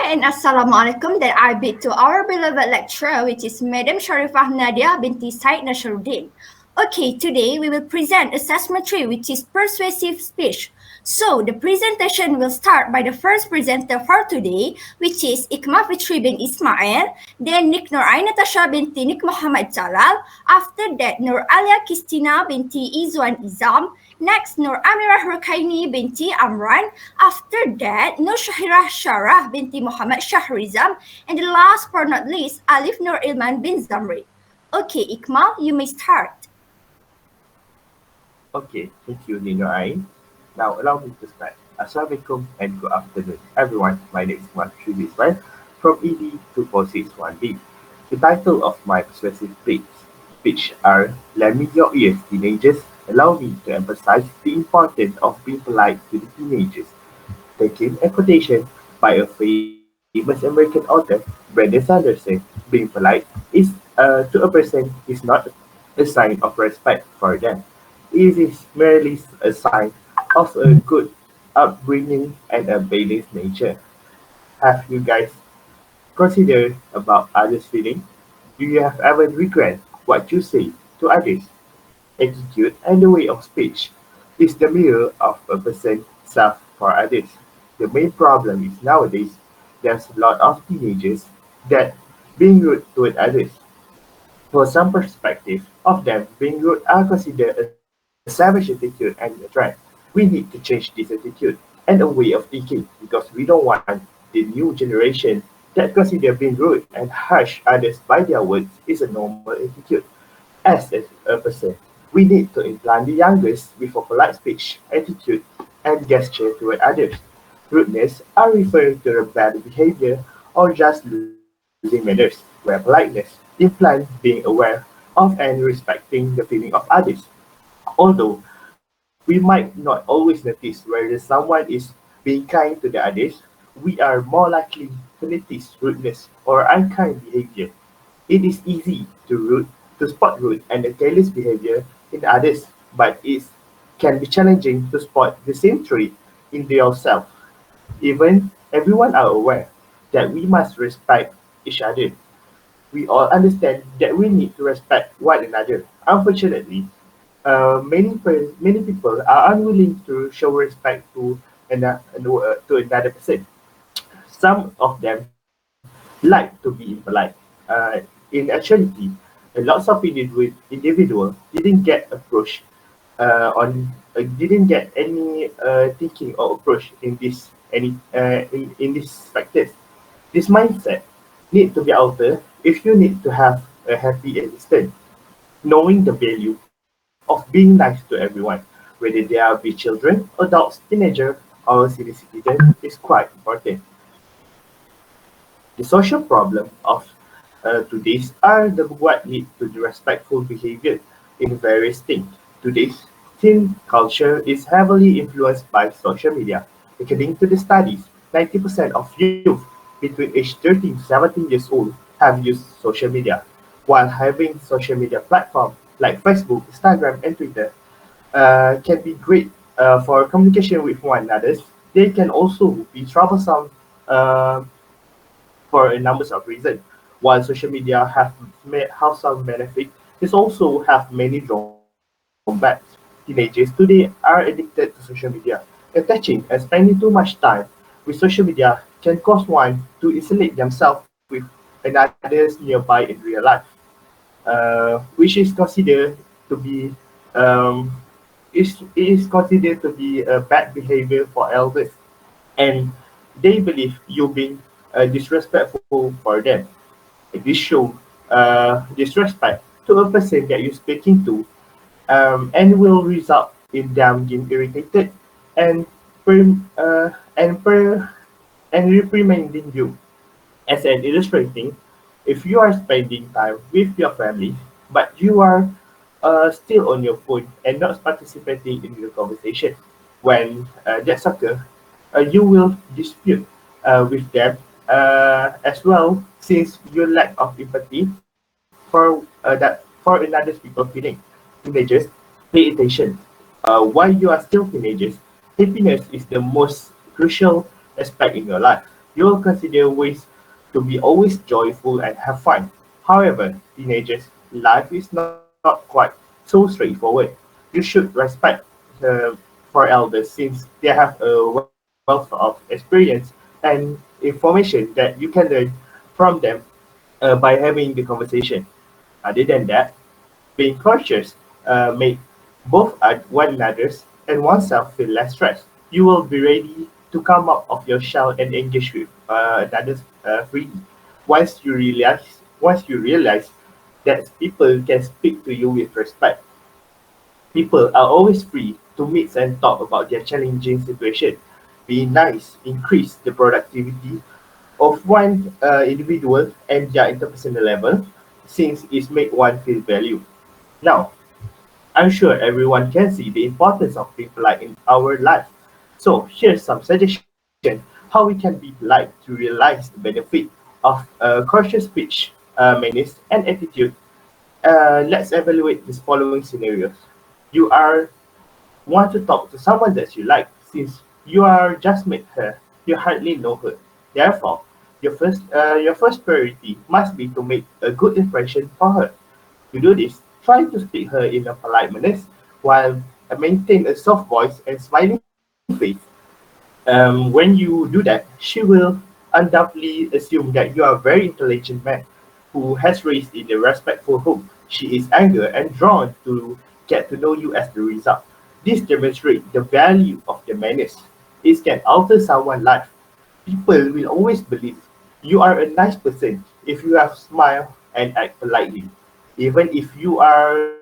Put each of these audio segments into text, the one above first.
and Assalamualaikum that I bid to our beloved lecturer, which is Madam Sharifah Nadia binti Said Nasruddin. Okay, today we will present assessment 3, which is persuasive speech. So the presentation will start by the first presenter for today, which is Ikma Fitri bin Ismail, then Nik Nur Aina Tasha binti Nik Muhammad Jalal, after that Nur Alia Kistina binti Izwan Izam, next Nur Amirah Rukaini binti Amran, after that Nur Shahirah Sharah binti Muhammad Shahrizam, and the last but not least Alif Nur Ilman bin Zamri. Okay, Ikmal, you may start. Okay, thank you, Nino Ain. Now, allow me to start. Assalamualaikum and good afternoon, everyone. My name is Mak Shubiswan from ED 2461B. The title of my persuasive speech are Lend me your ears, teenagers. Allow me to emphasize the importance of being polite to the teenagers. Taking a quotation by a famous American author, Brandon Sanderson, being polite is to a person is not a sign of respect for them. It is merely a sign of a good upbringing and a balanced nature. Have you guys considered about others' feelings? Do you have ever regret what you say to others? Attitude and the way of speech is the mirror of a person's self for others. The main problem is nowadays there's a lot of teenagers that being rude toward others. For some perspective of them, being rude are considered a savage attitude and a threat. We need to change this attitude and a way of thinking because we don't want the new generation that consider being rude and harsh others by their words is a normal attitude. As a person, we need to implant the youngest with a polite speech, attitude, and gesture toward others. Rudeness are referring to a bad behavior or just losing manners, where politeness implies being aware of and respecting the feeling of others. Although we might not always notice whether someone is being kind to the others, we are more likely to notice rudeness or unkind behavior. It is easy to spot rude and careless behavior in others, but it can be challenging to spot the same trait in yourself. Even everyone are aware that we must respect each other. We all understand that we need to respect one another. Unfortunately, many people are unwilling to show respect to another person. Some of them like to be impolite. In actuality, lots of individuals didn't get approach didn't get any thinking or approach in this factors. This mindset need to be altered if you need to have a happy existence. Knowing the value of being nice to everyone, whether they are be children, adults, teenagers, or senior citizens, is quite important. The social problem of today's are the what lead to the respectful behavior in various things. Today's teen culture is heavily influenced by social media. According to the studies, 90% of youth between age 13 to 17 years old have used social media. While having social media platforms like Facebook, Instagram, and Twitter can be great for communication with one another, they can also be troublesome uh, for a number of reasons. While social media have some benefit, it also have many drawbacks. Teenagers today are addicted to social media. Attaching and spending too much time with social media can cause one to isolate themselves with another's nearby in real life, which is considered to be um, is considered to be a bad behavior for elders, and they believe you being disrespectful for them. This show disrespect to a person that you're speaking to, and will result in them getting irritated and per, uh, and per, and reprimanding you. As an illustrating, if you are spending time with your family, but you are still on your phone and not participating in the conversation, when that occurs, you will dispute with them as well, since your lack of empathy for another people's feeling. Teenagers, pay attention. While you are still teenagers, happiness is the most crucial aspect in your life. You will consider ways to be always joyful and have fun. However, teenagers, life is not quite so straightforward. You should respect for elders since they have a wealth of experience and information that you can learn from them by having the conversation. Other than that, being cautious make both one another's and oneself feel less stressed. You will be ready to come out of your shell and engage with others freely. Once you realize that people can speak to you with respect, people are always free to meet and talk about their challenging situation. Being nice increase the productivity of one individual and their interpersonal level, since it make one feel valued. Now, I'm sure everyone can see the importance of being polite in our life. So here's some suggestion how we can be polite to realize the benefit of cautious speech, manners, and attitude. Let's evaluate these following scenarios. You are want to talk to someone that you like, since you are just met her, you hardly know her. Therefore, your first priority must be to make a good impression for her. To do this, try to speak her in a polite manner while maintain a soft voice and smiling face. When you do that, she will undoubtedly assume that you are a very intelligent man who has raised in a respectful home. She is eager and drawn to get to know you as the result. This demonstrates the value of the manners. It can alter someone's life. People will always believe you are a nice person if you have smile and act politely, even if you are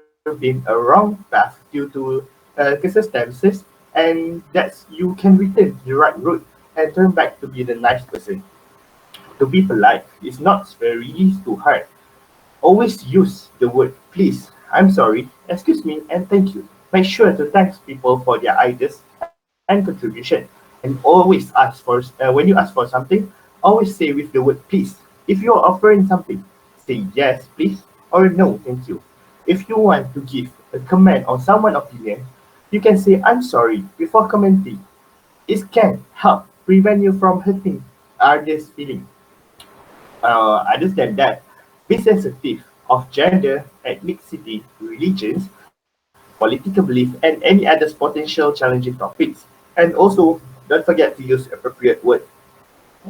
in a wrong path due to circumstances, and that you can return to the right route and turn back to be the nice person. To be polite is not very too hard. Always use the word please, I'm sorry, excuse me, and thank you. Make sure to thank people for their ideas and contribution. And always ask for when you ask for something, always say with the word please. If you are offering something, say yes, please, or no, thank you. If you want to give a comment on someone's opinion, you can say I'm sorry before commenting. It can help prevent you from hurting others' feelings. Other than that, be sensitive of gender, ethnicity, religions, political belief, and any other potential challenging topics. And also, don't forget to use appropriate words.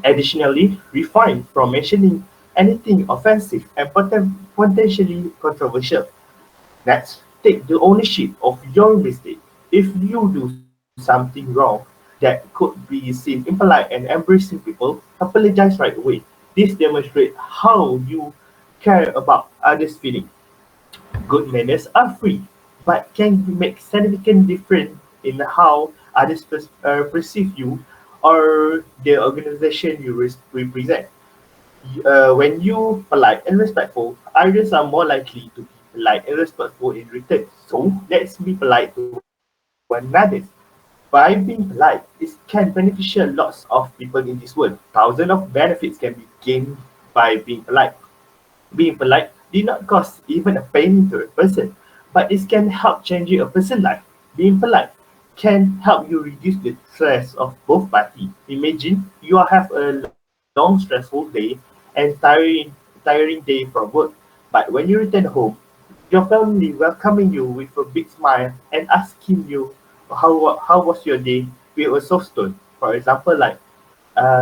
Additionally, refrain from mentioning anything offensive and potentially controversial. Next, take the ownership of your mistake. If you do something wrong that could be seen impolite and embarrassing people, apologize right away. This demonstrates how you care about others' feelings. Good manners are free, but can make significant difference in how others perceive you or the organization you represent. When you polite and respectful, others are more likely to be polite and respectful in return. So let's be polite to one another. By being polite, it can beneficial lots of people in this world. Thousands of benefits can be gained by being polite. Being polite did not cost even a penny to a person, but it can help change a person's life. Being polite can help you reduce the stress of both parties. Imagine you have a long stressful day and tiring day from work, but when you return home, your family welcoming you with a big smile and asking you how was your day with a soft tone. For example, like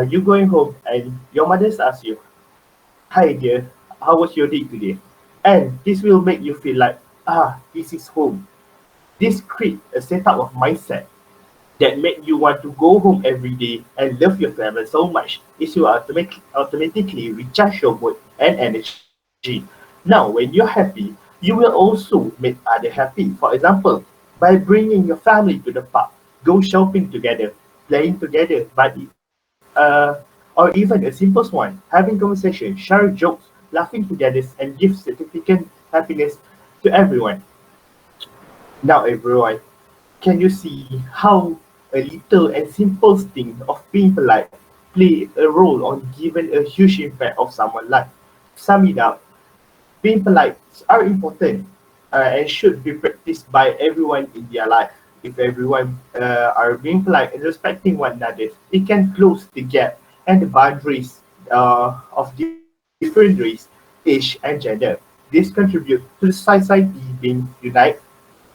you going home and your mother asks you, "Hi dear, how was your day today?" And this will make you feel like, this is home. This creates a setup of mindset that make you want to go home every day and love your family so much is you automatically recharge your mood and energy. Now, when you're happy, you will also make others happy. For example, by bringing your family to the park, go shopping together, playing together, or even a simple one, having conversation, share jokes, laughing together, and give significant happiness to everyone. Now, everyone, can you see how a little and simple thing of being polite play a role on giving a huge impact of someone's life? To sum it up, being polite are important and should be practiced by everyone in their life. If everyone are being polite and respecting one another, it can close the gap and the boundaries of different race, age, and gender. This contributes to the society being united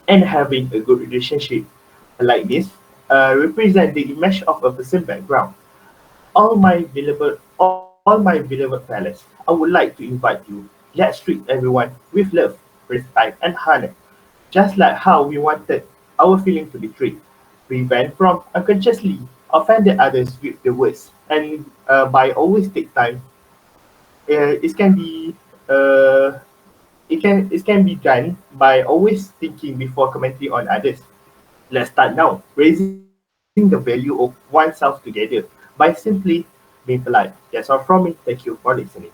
and having a good relationship. Like this, represent the image of a person background. All my beloved fellas, I would like to invite you. Let's treat everyone with love, respect, and honor, just like how we wanted our feeling to be treated. Prevent from unconsciously offending others with the words, and by always take time, it can be uh, it can be done by always thinking before commenting on others. Let's start now, raising the value of oneself together by simply being polite. That's all from me. Thank you for listening.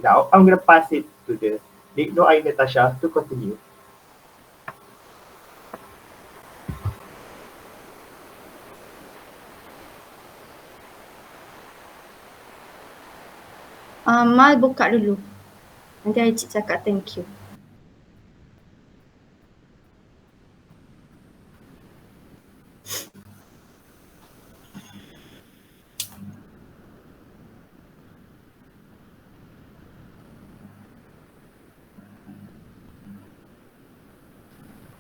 Now I'm gonna pass it to the Nick Noai Natasha to continue. Mal buka dulu. Nanti I cakap thank you.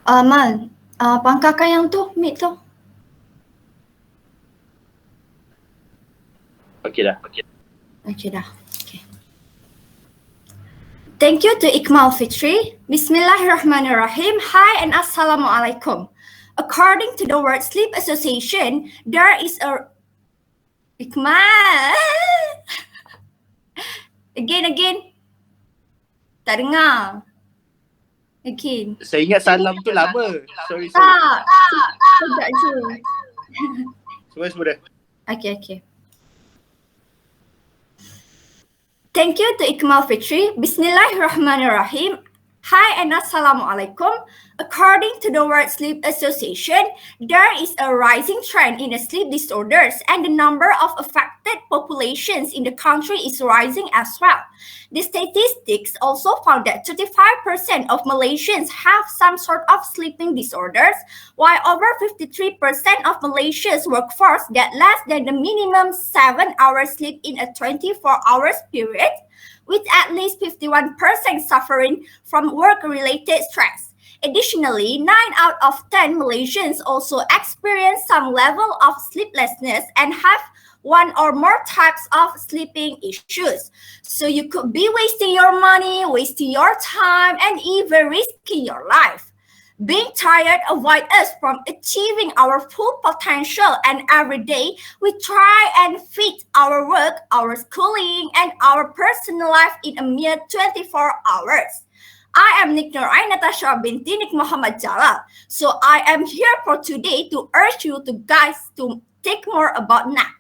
Mal, pangkarkan yang tu, mic tu. Okay dah. Okay dah. Okay. Thank you to Iqmal Fitri. Bismillahirrahmanirrahim. Hi and Assalamualaikum. According to the World Sleep Association, there is a... Iqmal! Again. Tak dengar. Again. Saya ingat salam tu lama. Sorry. Tak. Sekejap je. Semua dah. Okay. Thank you to Iqmal Fitri. Bismillahirrahmanirrahim. Hi and Assalamualaikum. According to the World Sleep Association, there is a rising trend in the sleep disorders and the number of affected populations in the country is rising as well. The statistics also found that 35% of Malaysians have some sort of sleeping disorders, while over 53% of Malaysia's workforce get less than the minimum 7 hours sleep in a 24 hours period, with at least 51% suffering from work-related stress. Additionally, 9 out of 10 Malaysians also experience some level of sleeplessness and have one or more types of sleeping issues. So you could be wasting your money, wasting your time, and even risking your life. Being tired avoids us from achieving our full potential, and every day we try and fit our work, our schooling, and our personal life in a mere 24 hours. I am Nick Nurai Natasha binti Nick Muhammad Jalal. So I am here for today to urge you to guys to think more about nap.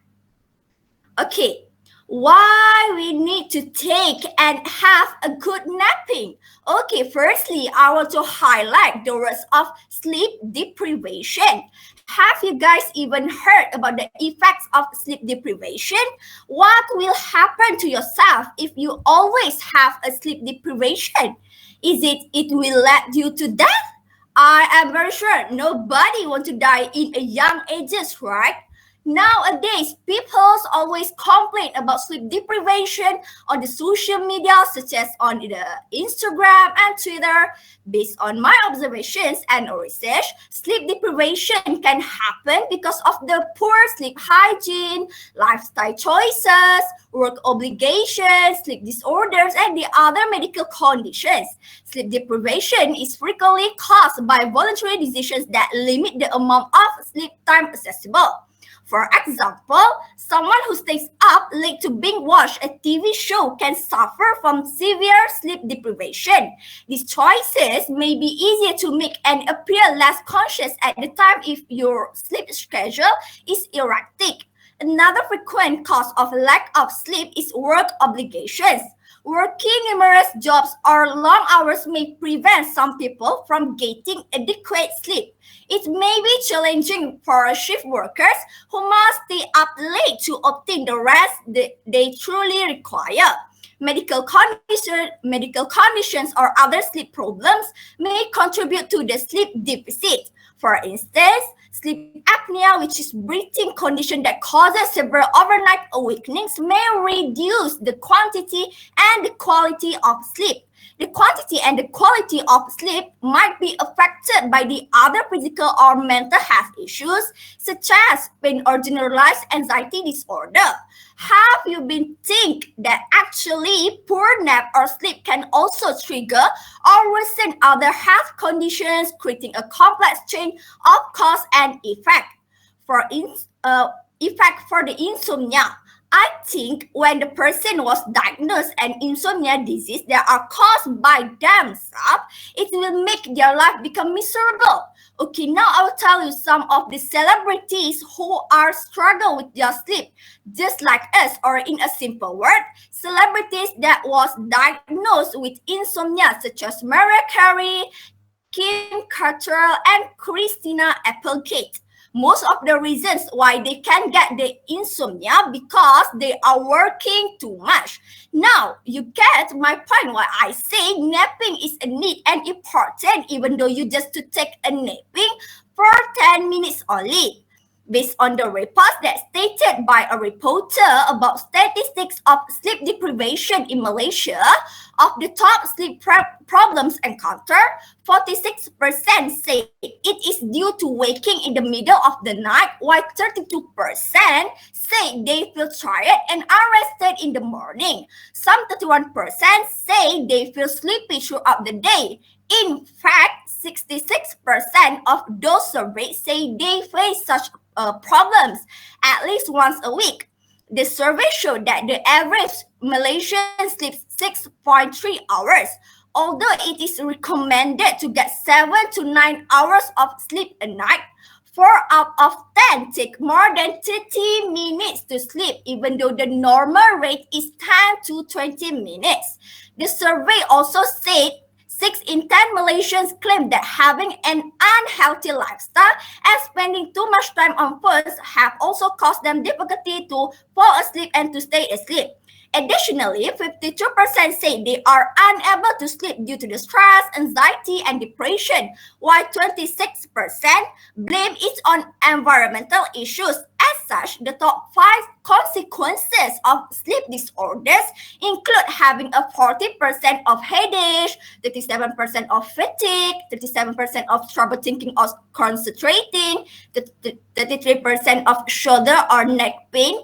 Okay, why we need to take and have a good napping? Okay, firstly, I want to highlight the risk of sleep deprivation. Have you guys even heard about the effects of sleep deprivation? What will happen to yourself if you always have a sleep deprivation? Is it will lead you to death? I am very sure nobody wants to die in a young ages, right? Nowadays, people always complain about sleep deprivation on the social media, such as on the Instagram and Twitter. Based on my observations and research, sleep deprivation can happen because of the poor sleep hygiene, lifestyle choices, work obligations, sleep disorders, and the other medical conditions. Sleep deprivation is frequently caused by voluntary decisions that limit the amount of sleep time accessible. For example, someone who stays up late to binge watch a TV show can suffer from severe sleep deprivation. These choices may be easier to make and appear less conscious at the time if your sleep schedule is erratic. Another frequent cause of lack of sleep is work obligations. Working numerous jobs or long hours may prevent some people from getting adequate sleep. It may be challenging for shift workers who must stay up late to obtain the rest they truly require. Medical conditions or other sleep problems may contribute to the sleep deficit. For instance, Sleep apnea, which is breathing condition that causes several overnight awakenings, may reduce the quantity and the quality of sleep. The quantity and the quality of sleep might be affected by the other physical or mental health issues, such as pain or generalized anxiety disorder. Have you been think that actually poor nap or sleep can also trigger or worsen other health conditions, creating a complex chain of cause and effect? For effect for the insomnia, I think when the person was diagnosed an insomnia disease that are caused by themselves, it will make their life become miserable. Okay, now I will tell you some of the celebrities who are struggle with their sleep, just like us, or in a simple word, celebrities that was diagnosed with insomnia, such as Mariah Carey, Kim Cattrall, and Christina Applegate. Most of the reasons why they can get the insomnia because they are working too much. Now, you get my point why I say napping is a need and important even though you just to take a napping for 10 minutes only. Based on the report that stated by a reporter about statistics of sleep deprivation in Malaysia, of the top sleep problems encountered, 46% say it is due to waking in the middle of the night, while 32% say they feel tired and unrested in the morning. Some 31% say they feel sleepy throughout the day. In fact, 66% of those surveyed say they face such problems at least once a week. The survey showed that the average Malaysian sleeps 6.3 hours, although it is recommended to get 7 to 9 hours of sleep a night. 4 out of 10 take more than 30 minutes to sleep, even though the normal rate is 10 to 20 minutes. The survey also said 6 in 10 Malaysians claim that having an unhealthy lifestyle and spending too much time on phones have also caused them difficulty to fall asleep and to stay asleep. Additionally, 52% say they are unable to sleep due to the stress, anxiety, and depression, while 26% blame it on environmental issues. As such, the top 5 consequences of sleep disorders include having a 40% of headache, 37% of fatigue, 37% of trouble thinking or concentrating, 33% of shoulder or neck pain,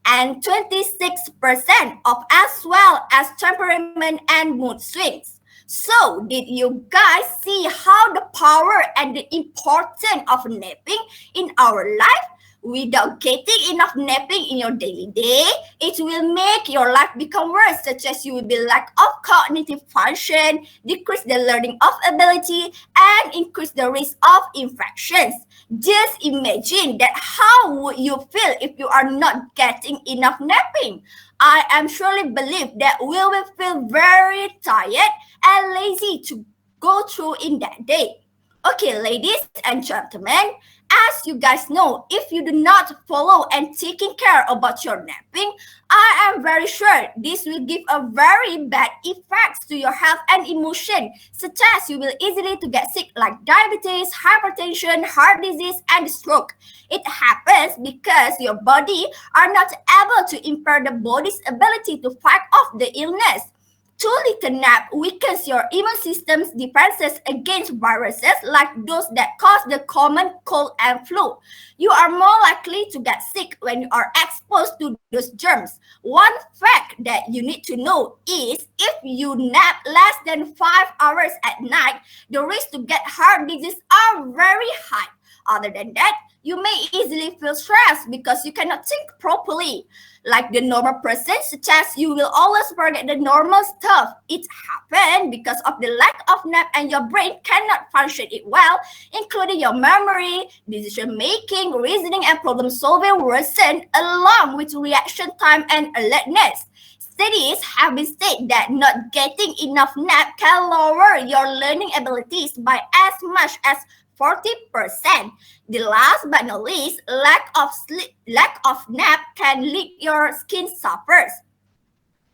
and 26% of as well as temperament and mood swings. So, did you guys see how the power and the importance of napping in our life? Without getting enough napping in your daily day, it will make your life become worse, such as you will be lack of cognitive function, decrease the learning of ability, and increase the risk of infections. Just imagine that how would you feel if you are not getting enough napping? I am surely believe that we will feel very tired and lazy to go through in that day. Okay, ladies and gentlemen, as you guys know, if you do not follow and taking care about your napping, I am very sure this will give a very bad effects to your health and emotion, such as you will easily to get sick like diabetes, hypertension, heart disease, and stroke. It happens because your body are not able to impair the body's ability to fight off the illness. Too little nap weakens your immune system's defenses against viruses like those that cause the common cold and flu. You are more likely to get sick when you are exposed to those germs. One fact that you need to know is if you nap less than 5 hours at night, the risk to get heart disease are very high. Other than that, you may easily feel stressed because you cannot think properly. Like the normal person, such as you will always forget the normal stuff. It happens because of the lack of nap and your brain cannot function it well, including your memory, decision making, reasoning, and problem solving worsen along with reaction time and alertness. Studies have been said that not getting enough nap can lower your learning abilities by as much as 40%. The last but not least, lack of nap can lead your skin suffers.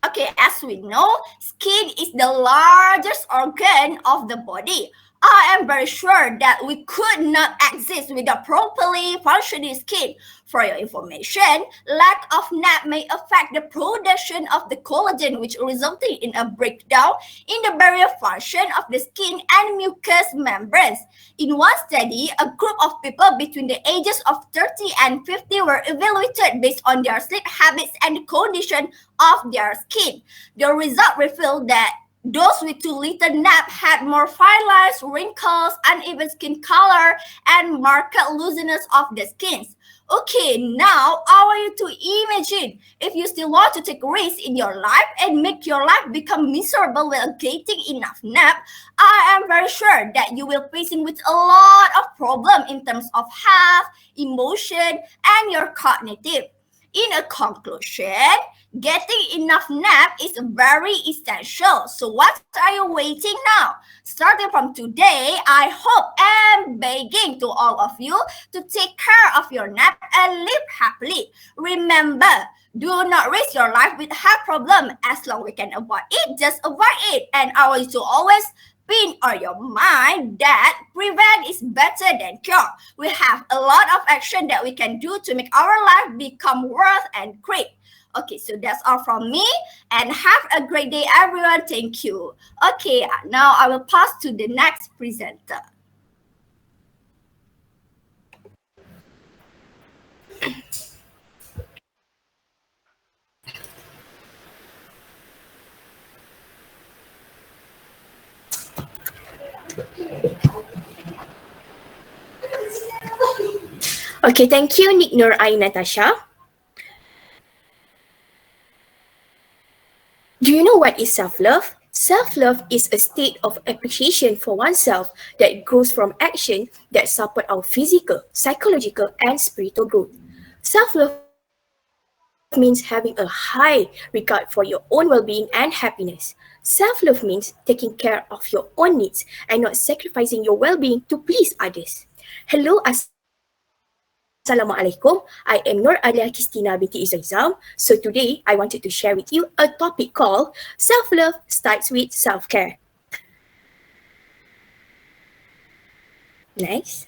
Okay, as we know, skin is the largest organ of the body. I am very sure that we could not exist without properly functioning skin. For your information, lack of nap may affect the production of the collagen, which resulting in a breakdown in the barrier function of the skin and mucous membranes. In one study, a group of people between the ages of 30 and 50 were evaluated based on their sleep habits and the condition of their skin. The result revealed that those with too little nap had more fine lines, wrinkles, uneven skin color, and marked looseness of the skins. Okay, now I want you to imagine if you still want to take risks in your life and make your life become miserable while getting enough nap. I am very sure that you will facing with a lot of problem in terms of health, emotion, and your cognitive. In a conclusion, getting enough nap is very essential. So what are you waiting now? Starting from today, I hope and begging to all of you to take care of your nap and live happily. Remember, do not risk your life with health problem. As long we can avoid it, just avoid it. And I want you to always pin on your mind that prevent is better than cure. We have a lot of action that we can do to make our life become worth and great. Okay, so that's all from me and have a great day everyone. Thank you. Okay, now I will pass to the next presenter. Okay, thank you, Nick Nur Natasha. Do you know what is self-love? Self-love is a state of appreciation for oneself that grows from action that support our physical, psychological, and spiritual growth. Self-love means having a high regard for your own well-being and happiness. Self-love means taking care of your own needs and not sacrificing your well-being to please others. Hello, Assalamualaikum. I am Nur Alia Kristina binti Izaizam. So today, I wanted to share with you a topic called Self-Love Starts with Self-Care. Nice.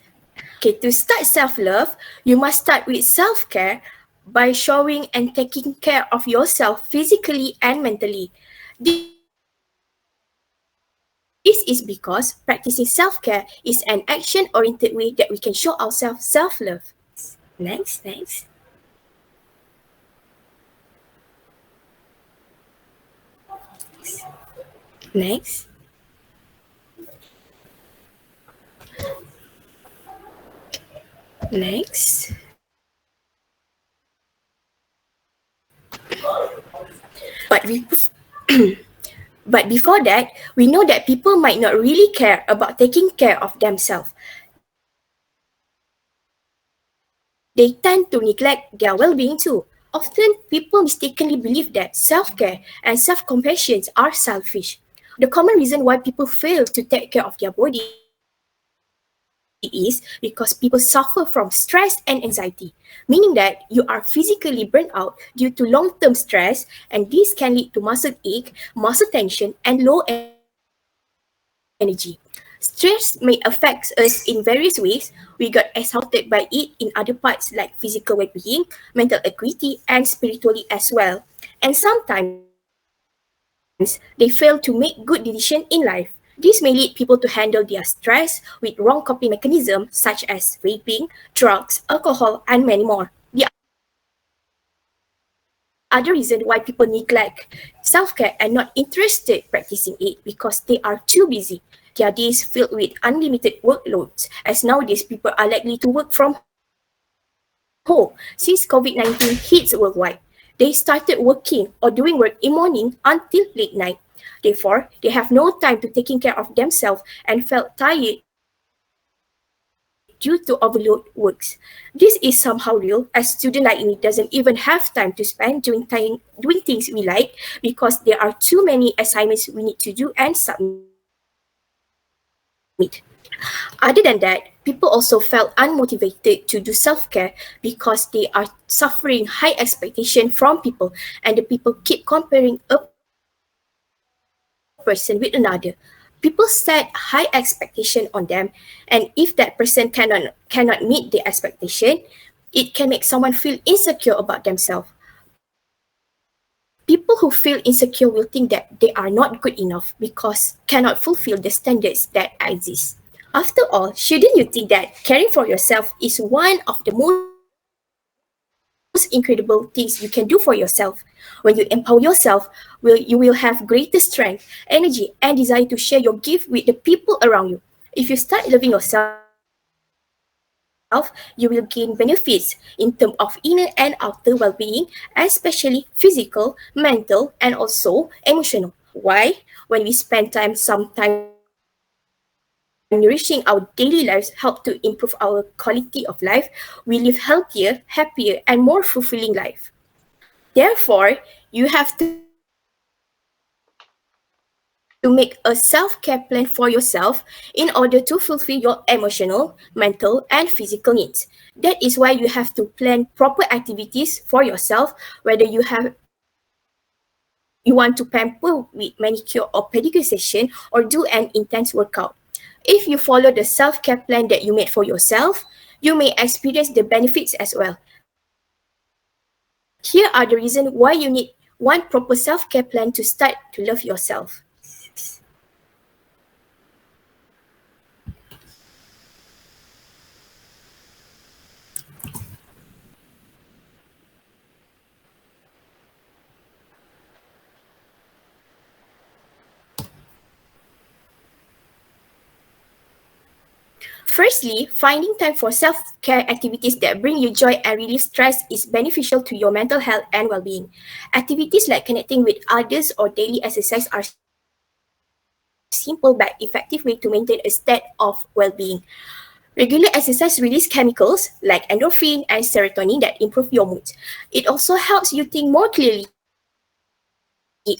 Okay, to start self-love, you must start with self-care by showing and taking care of yourself physically and mentally. This is because practicing self-care is an action-oriented way that we can show ourselves self-love. Next. Next. Next. But we But before that, we know that people might not really care about taking care of themselves. They tend to neglect their well-being too. Often, people mistakenly believe that self-care and self-compassion are selfish. The common reason why people fail to take care of their body is because people suffer from stress and anxiety, meaning that you are physically burnt out due to long-term stress, and this can lead to muscle ache, muscle tension, and low energy. Stress may affect us in various ways. We got exhausted by it in other parts like physical well-being, mental acuity, and spiritually as well. And sometimes they fail to make good decisions in life. This may lead people to handle their stress with wrong coping mechanism, such as vaping, drugs, alcohol, and many more. The other reason why people neglect self-care and not interested practicing it because they are too busy. Their days filled with unlimited workloads, as nowadays people are likely to work from home. Since COVID-19 hits worldwide, they started working or doing work in morning until late night. Therefore, they have no time to taking care of themselves and felt tired due to overload works. This is somehow real as student like me doesn't even have time to spend doing doing things we like because there are too many assignments we need to do and submit. Other than that, people also felt unmotivated to do self-care because they are suffering high expectation from people, and the people keep comparing a person with another. People feel like they are not enough People set high expectation on them, and if that person cannot meet the expectation, it can make someone feel insecure about themselves. People who feel insecure will think that they are not good enough because cannot fulfill the standards that exist. After all, shouldn't you think that caring for yourself is one of the most incredible things you can do for yourself? When you empower yourself, you will have greater strength, energy, and desire to share your gift with the people around you. If you start loving yourself, you will gain benefits in terms of inner and outer well-being, especially physical, mental, and also emotional. Why? When we spend some time nourishing our daily lives help to improve our quality of life, we live healthier, happier, and more fulfilling life. Therefore, you have to make a self-care plan for yourself in order to fulfill your emotional, mental, and physical needs. That is why you have to plan proper activities for yourself, whether you want to pamper with manicure or pedicure session or do an intense workout. If you follow the self-care plan that you made for yourself, you may experience the benefits as well. Here are the reasons why you need one proper self-care plan to start to love yourself. Firstly, finding time for self-care activities that bring you joy and relieve stress is beneficial to your mental health and well-being. Activities like connecting with others or daily exercise are simple but effective way to maintain a state of well-being. Regular exercise release chemicals like endorphin and serotonin that improve your mood. It also helps you think more clearly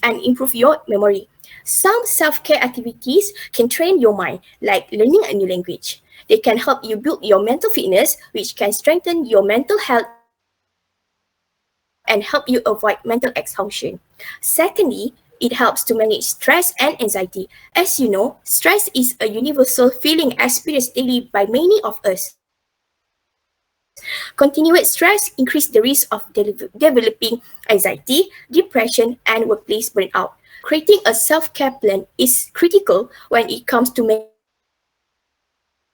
and improve your memory. Some self-care activities can train your mind, like learning a new language. They can help you build your mental fitness, which can strengthen your mental health and help you avoid mental exhaustion. Secondly, it helps to manage stress and anxiety. As you know, stress is a universal feeling experienced daily by many of us. Continuous stress increases the risk of developing anxiety, depression, and workplace burnout. Creating a self-care plan is critical when it comes to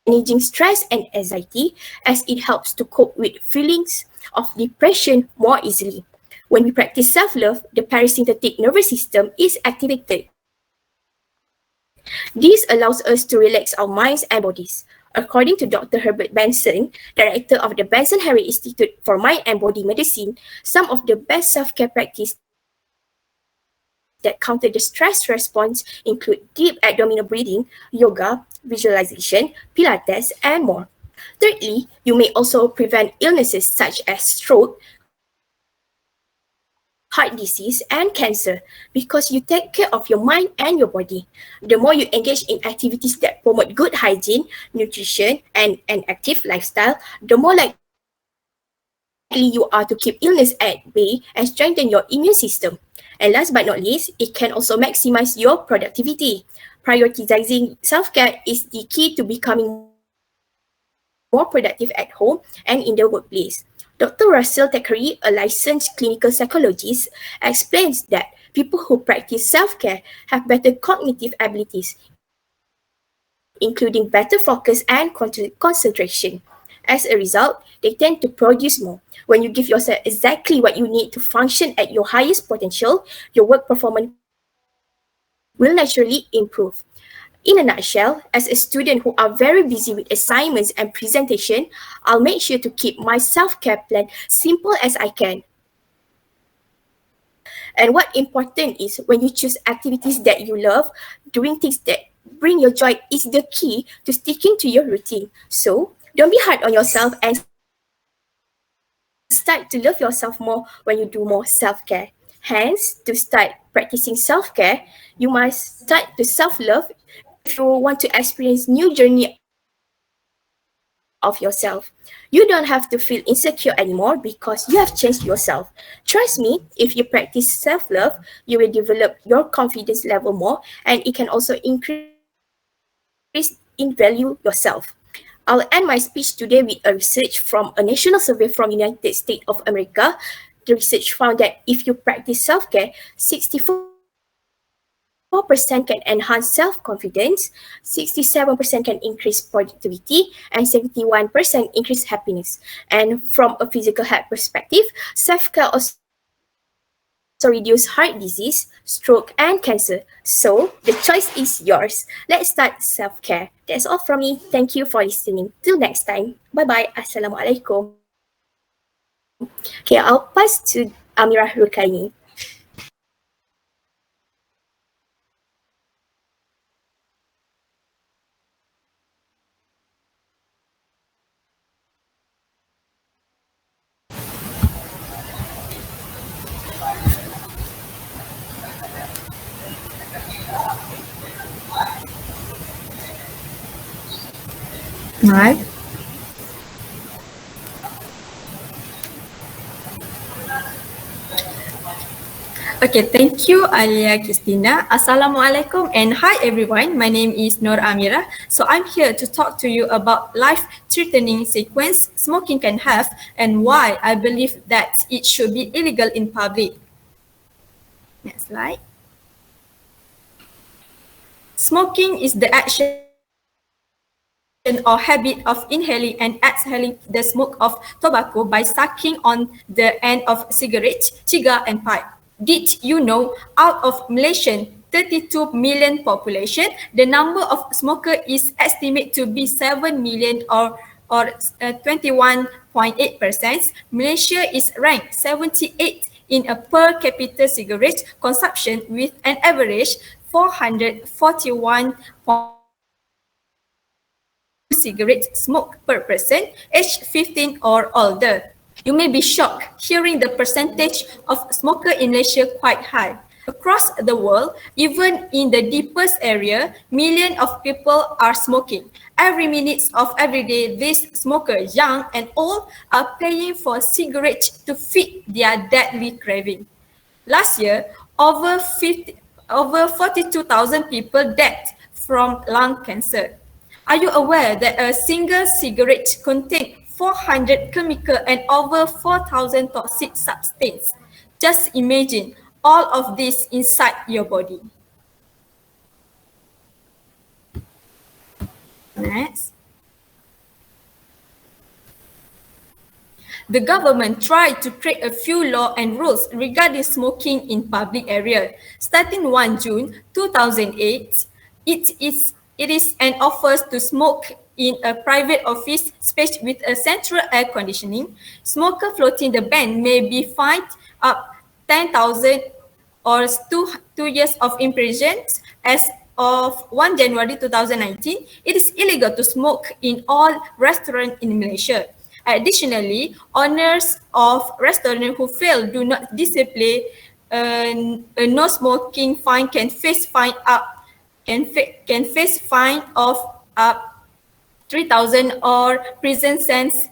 managing stress and anxiety, as it helps to cope with feelings of depression and anxiety. When we practice self-love, the parasympathetic nervous system is activated. This allows us to relax our minds and bodies. According to Dr. Herbert Benson, director of the Benson Harry Institute for Mind and Body Medicine, some of the best self-care practice that counter the stress response include deep abdominal breathing, yoga, visualization, pilates, and more. Thirdly, you may also prevent illnesses such as stroke, cardiac disease, and cancer because you take care of your mind and your body. The more you engage in activities that promote good hygiene, nutrition, and an active lifestyle, the more likely you are to keep illness at bay and strengthen your immune system. And last but not least, it can also maximize your productivity. Prioritizing self-care is the key to becoming more productive at home and in the workplace. Dr. Russell Thackeray, a licensed clinical psychologist, explains that people who practice self-care have better cognitive abilities, including better focus and concentration. As a result, they tend to produce more. When you give yourself exactly what you need to function at your highest potential, your work performance will naturally improve. In a nutshell, as a student who are very busy with assignments and presentation, I'll make sure to keep my self-care plan simple as I can. And what important is when you choose activities that you love, doing things that bring your joy is the key to sticking to your routine. So don't be hard on yourself and start to love yourself more when you do more self-care. Hence, to start practicing self-care, you must start to self-love if you want to experience new journey of yourself. You don't have to feel insecure anymore because you have changed yourself. Trust me, if you practice self-love, you will develop your confidence level more and it can also increase your productivity. in value yourself. I'll end my speech today with a research from a national survey from United States of America. The research found that if you practice self-care, 64% can enhance self-confidence, 67% can increase productivity, and 71% increase happiness. And from a physical health perspective, self-care also reduce heart disease, stroke, and cancer. So the choice is yours. Let's start self-care. That's all from me. Thank you for listening. Till next time. Bye-bye. Assalamualaikum. Okay, I'll pass to Amirah Rukaini. Right. Okay, thank you Alia Christina. Assalamualaikum and hi everyone. My name is Nur Amira. So I'm here to talk to you about life-threatening sequence smoking can have and why I believe that it should be illegal in public. Next slide. Smoking is the action or habit of inhaling and exhaling the smoke of tobacco by sucking on the end of cigarette, cigar and pipe. Did you know out of Malaysian 32 million population, the number of smoker is estimated to be 7 million or 21.8%. Malaysia is ranked 78 in a per capita cigarette consumption with an average 441.2 cigarettes smoked per person aged 15 or older. You may be shocked hearing the percentage of smokers in Malaysia quite high. Across the world, even in the deepest area, millions of people are smoking. Every minute of every day, these smokers, young and old, are paying for cigarettes to feed their deadly craving. Last year, over 42,000 people died from lung cancer. Are you aware that a single cigarette contains 400 chemical and over 4,000 toxic substances? Just imagine all of this inside your body. Next. The government tried to create a few laws and rules regarding smoking in public area. Starting 1 June 2008, it is an offers to smoke in a private office space with a central air conditioning. Smoker floating the ban may be fined up 10,000 or 2 years of imprisonment. As of 1 January 2019, it is illegal to smoke in all restaurants in Malaysia. Additionally, owners of restaurants who fail do not display a no smoking fine can face fine of up 3,000 or prison sentence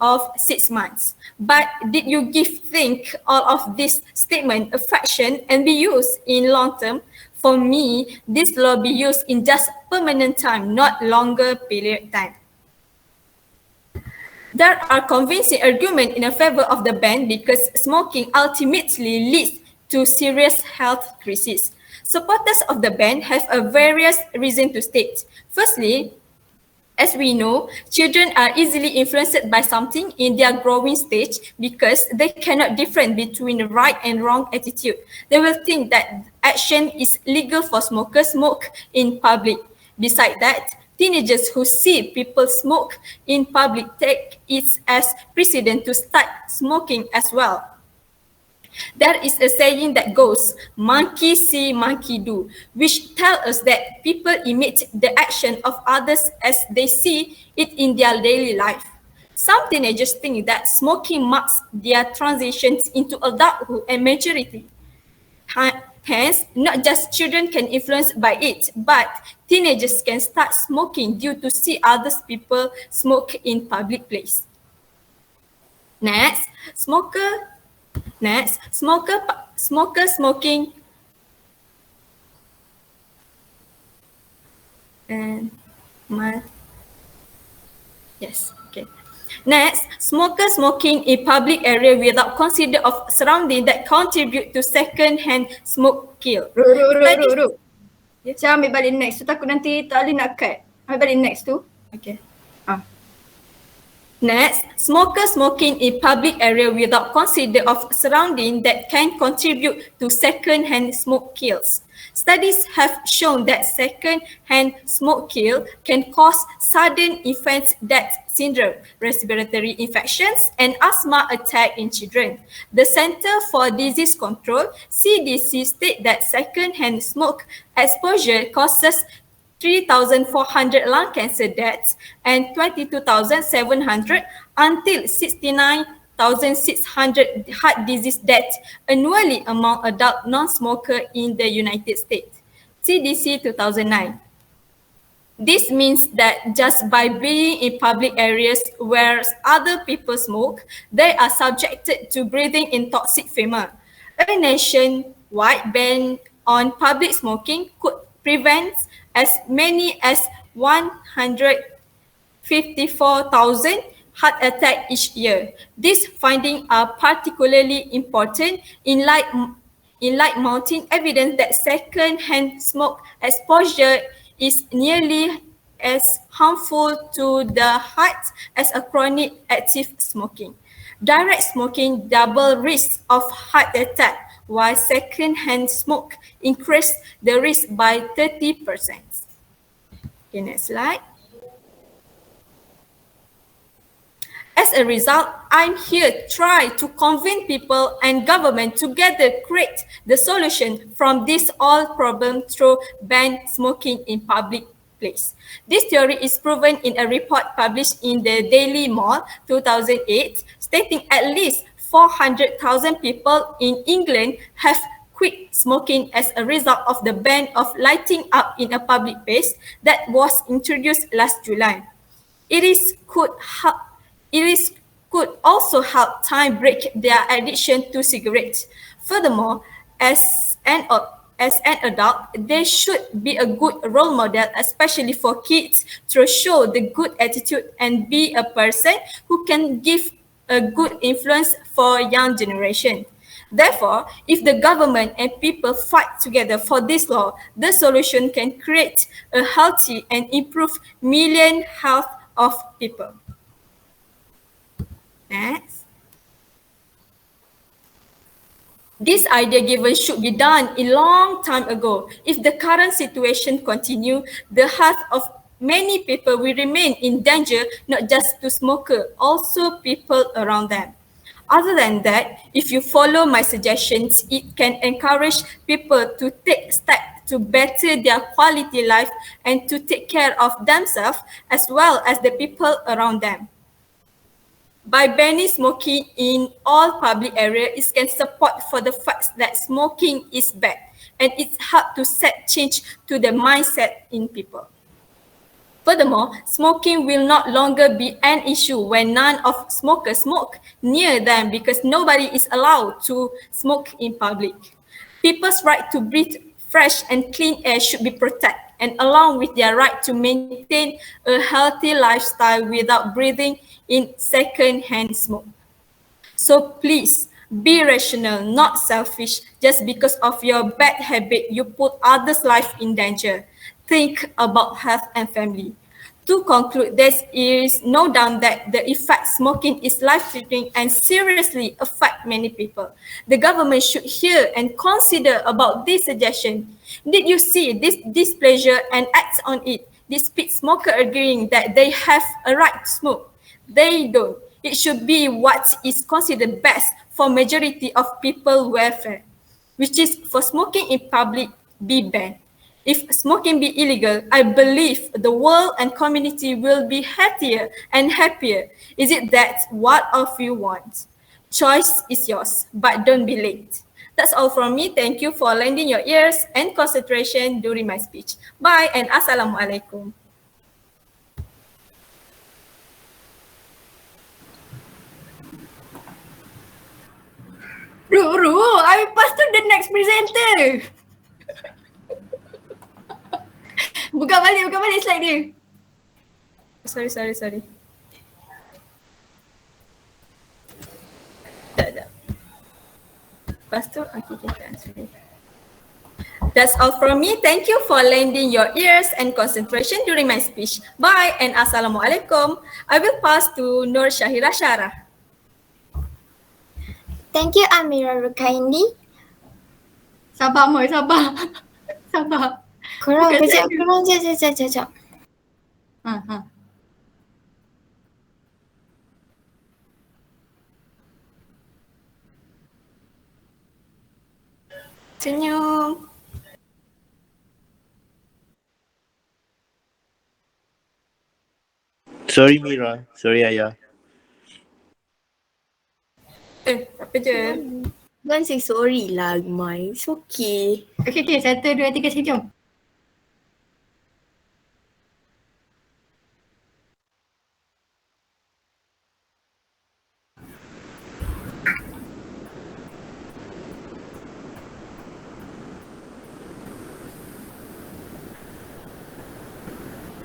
of 6 months. But did you think all of this statement a fraction and be used in long term? For me, this law be used in just permanent time, not longer period time. There are convincing arguments in favor of the ban because smoking ultimately leads to serious health crises. Supporters of the ban have a various reasons to state. Firstly, as we know, children are easily influenced by something in their growing stage because they cannot differentiate between right and wrong attitude. They will think that action is legal for smokers smoke in public. Besides that, teenagers who see people smoke in public take it as precedent to start smoking as well. There is a saying that goes, monkey see, monkey do, which tells us that people imitate the action of others as they see it in their daily life. Some teenagers think that smoking marks their transitions into adulthood and maturity. Hence, not just children can influence by it, but teenagers can start smoking due to see other people smoke in public place. Next, smoker smoking. And Yes, okay. Next, smokers smoking in public area without consider of surrounding that contribute to second-hand smoke kill. Ru. Yes. Saya ambil balik next tu, takut nanti tak boleh nak cut. Ambil balik next tu. Okay. Ah. Next, smokers smoking in public area without consider of surrounding that can contribute to second-hand smoke kills. Studies have shown that second-hand smoke kill can cause sudden infant death syndrome, respiratory infections, and asthma attack in children. The Center for Disease Control, CDC, state that second-hand smoke exposure causes 3,400 lung cancer deaths and 22,700 until 69,600 heart disease deaths annually among adult non-smokers in the United States. CDC 2009. This means that just by being in public areas where other people smoke, they are subjected to breathing in toxic fumes. A nationwide ban on public smoking could prevent as many as 154,000 heart attacks each year. These findings are particularly important in light mounting evidence that second-hand smoke exposure is nearly as harmful to the heart as a chronic active smoking. Direct smoking double risk of heart attack, while second-hand smoke increase the risk by 30%. Okay, next slide. As a result, I'm here to try to convince people and government together create the solution from this all problem through ban smoking in public place. This theory is proven in a report published in the Daily Mail 2008, stating at least 400,000 people in England have quit smoking as a result of the ban of lighting up in a public place that was introduced last July. It could also help time break their addiction to cigarettes. Furthermore, as an adult, they should be a good role model, especially for kids, to show the good attitude and be a person who can give a good influence for young generation. Therefore, if the government and people fight together for this law, the solution can create a healthy and improve million health of people. Next. This idea given should be done a long time ago. If the current situation continue, the health of many people will remain in danger, not just to smokers, also people around them. Other than that, if you follow my suggestions, it can encourage people to take steps to better their quality life and to take care of themselves as well as the people around them. By banning smoking in all public areas, it can support for the fact that smoking is bad, and it helps to set change to the mindset in people. Furthermore, smoking will not longer be an issue when none of smokers smoke near them because nobody is allowed to smoke in public. People's right to breathe fresh and clean air should be protected, and along with their right to maintain a healthy lifestyle without breathing in second-hand smoke. So please, be rational, not selfish. Just because of your bad habit, you put others' life in danger. Think about health and family. To conclude, there is no doubt that the effect smoking is life-threatening and seriously affect many people. The government should hear and consider about this suggestion. Did you see this displeasure and act on it? Despite smoker agreeing that they have a right to smoke, they don't. It should be what is considered best for majority of people welfare, which is for smoking in public be banned. If smoking be illegal, I believe the world and community will be healthier and happier. Is it that what of you want? Choice is yours, but don't be late. That's all from me. Thank you for lending your ears and concentration during my speech. Bye and Assalamualaikum. Ru, I pass to the next presenter. Buka balik slide dia. Sorry. Tak. Lepas tu, okay, sorry. That's all from me. Thank you for lending your ears and concentration during my speech. Bye and Assalamualaikum. I will pass to Nur Shahira Shara. Thank you, Amira Rukaini. Sabar, Moy, sabar. Sabar. Korang Bukan kejap, saya. korang jap. Ha. Senyum. Sorry Mira, sorry Ayah. Apa je? Don't say sorry lah, Mai. It's okay. Okay, 1, 2, 3, senyum.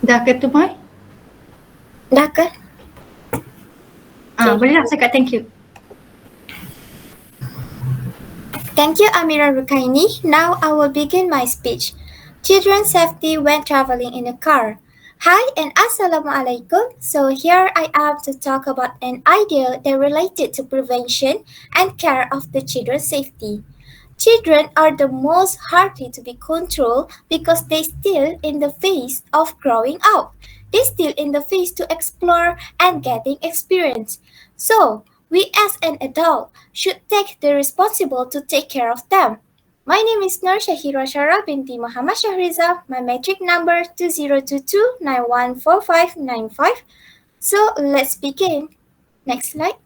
Dah ke tu, Moy? Dah ke? Boleh lah cakap thank you. Thank you, Amira Rukaini. Now I will begin my speech. Children's safety when traveling in a car. Hi and Assalamualaikum. So here I am to talk about an idea that related to prevention and care of the children's safety. Children are the most hardly to be controlled because they still in the phase of growing up. They still in the phase to explore and getting experience. So we as an adult should take the responsibility to take care of them. My name is Nur Shahira Shara binti Muhammad Shahriza. My metric number 2022914595. So let's begin. Next slide.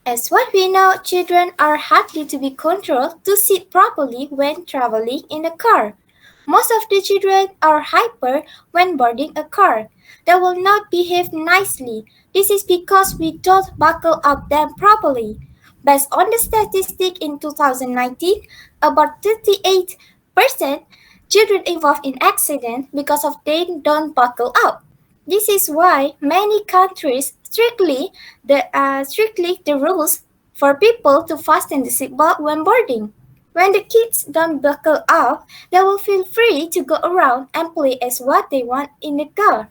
As what we know, children are hardly to be controlled to sit properly when traveling in a car. Most of the children are hyper when boarding a car. They will not behave nicely. This is because we don't buckle up them properly. Based on the statistic in 2019, about 38% children involved in accident because of they don't buckle up. This is why many countries strictly the rules for people to fasten the seatbelt when boarding. When the kids don't buckle up, they will feel free to go around and play as what they want in the car.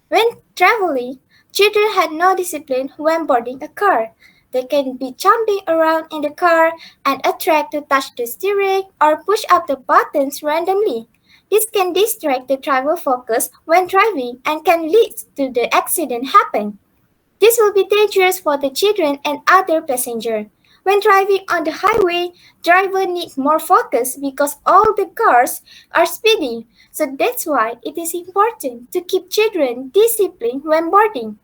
When traveling, children had no discipline when boarding a car. They can be jumping around in the car and attract to touch the steering or push up the buttons randomly. This can distract the driver focus when driving and can lead to the accident happen. This will be dangerous for the children and other passengers. When driving on the highway, driver need more focus because all the cars are speeding. So that's why it is important to keep children disciplined when boarding.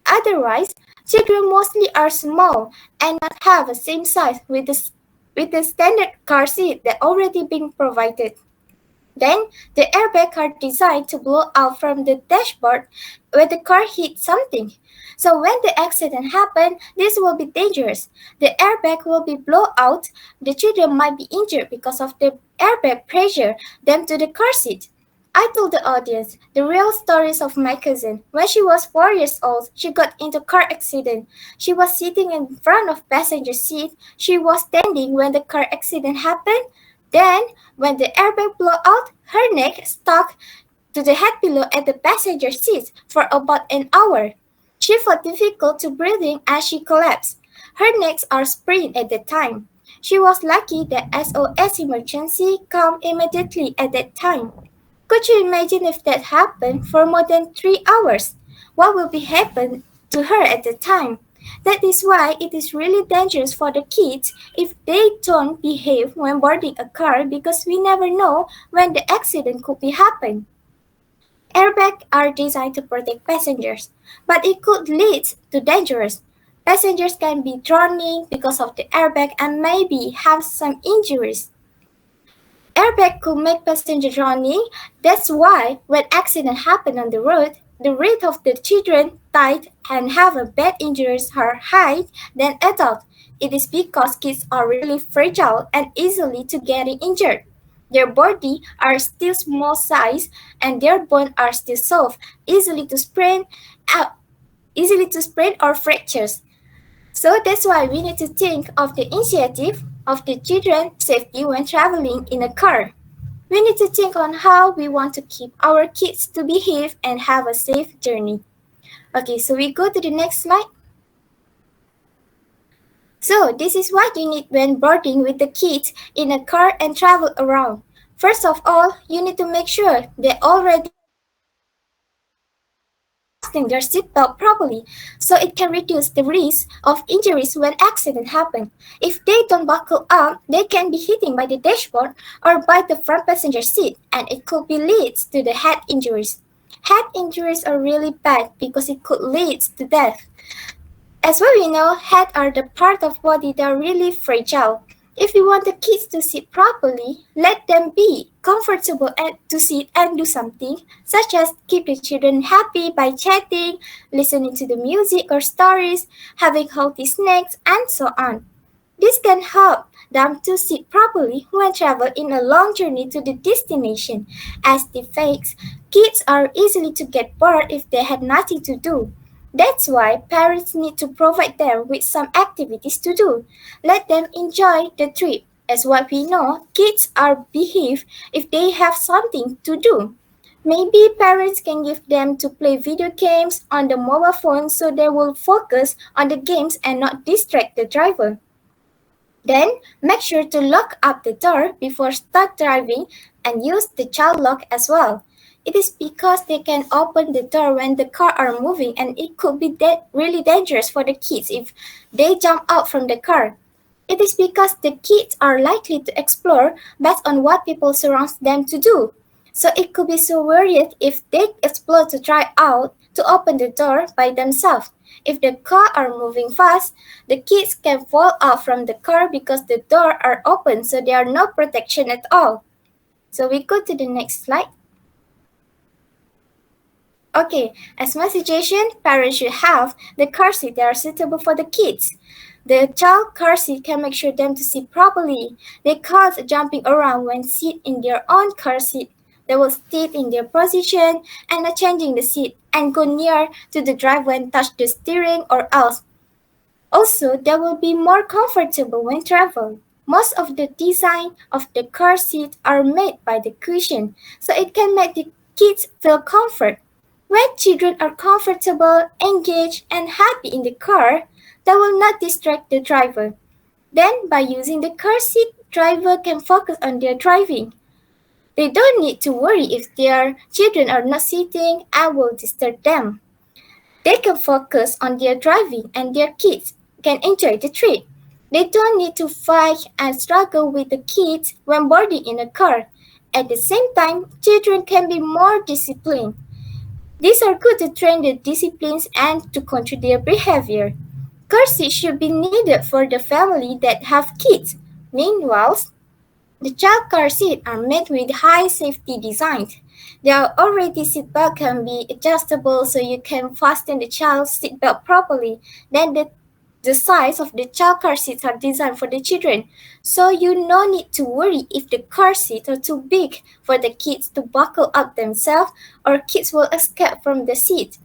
Otherwise, children mostly are small and not have the same size with the standard car seat that already been provided. Then, the airbags are designed to blow out from the dashboard when the car hits something. So when the accident happens, this will be dangerous. The airbag will be blown out. The children might be injured because of the airbag pressure them to the car seat. I told the audience the real stories of my cousin. When she was 4 years old, she got into a car accident. She was sitting in front of passenger seat. She was standing when the car accident happened. Then, when the airbag blew out, her neck stuck to the head pillow at the passenger seat for about an hour. She found difficult to breathing as she collapsed. Her necks are sprained at the time. She was lucky that SOS emergency came immediately at that time. Could you imagine if that happened for more than 3 hours? What will be happen to her at the time? That is why it is really dangerous for the kids if they don't behave when boarding a car because we never know when the accident could be happen. Airbags are designed to protect passengers, but it could lead to dangerous. Passengers can be drowning because of the airbag and maybe have some injuries. Airbag could make passenger drowning. That's why when accident happen on the road, the rate of the children died and have a bad injuries are high than adults. It is because kids are really fragile and easily to getting injured. Their body are still small size and their bones are still soft, easily to sprain, uh, easily to sprain or fractures. So that's why we need to think of the initiative of the children's safety when traveling in a car. We need to think on how we want to keep our kids to behave and have a safe journey. Okay, so we go to the next slide. So this is what you need when boarding with the kids in a car and travel around. First of all, you need to make sure they already fasten their seatbelt properly so it can reduce the risk of injuries when accident happen. If they don't buckle up, they can be hitting by the dashboard or by the front passenger seat and it could be leads to the head injuries. Head injuries are really bad because it could lead to death. As well, we know, head are the part of body that are really fragile. If you want the kids to sit properly, let them be comfortable and to sit and do something, such as keep the children happy by chatting, listening to the music or stories, having healthy snacks, and so on. This can help them to sit properly when travel in a long journey to the destination. As the facts, kids are easily to get bored if they have nothing to do. That's why parents need to provide them with some activities to do. Let them enjoy the trip. As what we know, kids are behave if they have something to do. Maybe parents can give them to play video games on the mobile phone so they will focus on the games and not distract the driver. Then, make sure to lock up the door before start driving and use the child lock as well. It is because they can open the door when the car are moving and it could be really dangerous for the kids if they jump out from the car. It is because the kids are likely to explore based on what people surround them to do. So it could be so worried if they explore to try out to open the door by themselves. If the car are moving fast, the kids can fall out from the car because the door are open so there are no protection at all. So we go to the next slide. Okay, as my suggestion, parents should have the car seat that are suitable for the kids. The child car seat can make sure them to sit properly. They cause jumping around when sit in their own car seat. They will stay in their position and not changing the seat and go near to the driver and touch the steering or else. Also, they will be more comfortable when travel. Most of the design of the car seat are made by the cushion, so it can make the kids feel comfort. When children are comfortable, engaged, and happy in the car, they will not distract the driver. Then, by using the car seat, driver can focus on their driving. They don't need to worry if their children are not sitting and will disturb them. They can focus on their driving and their kids can enjoy the trip. They don't need to fight and struggle with the kids when boarding in a car. At the same time, children can be more disciplined. These are good to train the disciplines and to control their behavior. Car seats should be needed for the family that have kids. Meanwhile, the child car seats are made with high safety designs. Their already seatbelt can be adjustable so you can fasten the child's seatbelt properly. Then the size of the child car seats are designed for the children, so you no need to worry if the car seats are too big for the kids to buckle up themselves or kids will escape from the seat.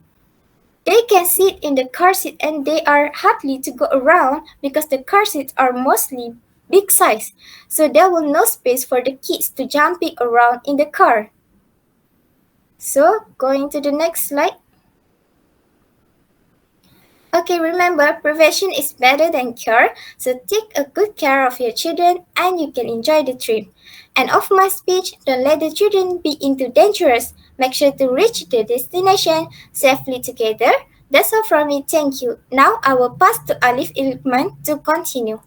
They can sit in the car seat and they are happy to go around because the car seats are mostly big size, so there will no space for the kids to jumping around in the car. So, going to the next slide. Okay, remember, prevention is better than cure, so take a good care of your children and you can enjoy the trip. And of my speech, don't let the children be into dangerous. Make sure to reach the destination safely together. That's all from me, thank you. Now I will pass to Alif Ilman to continue.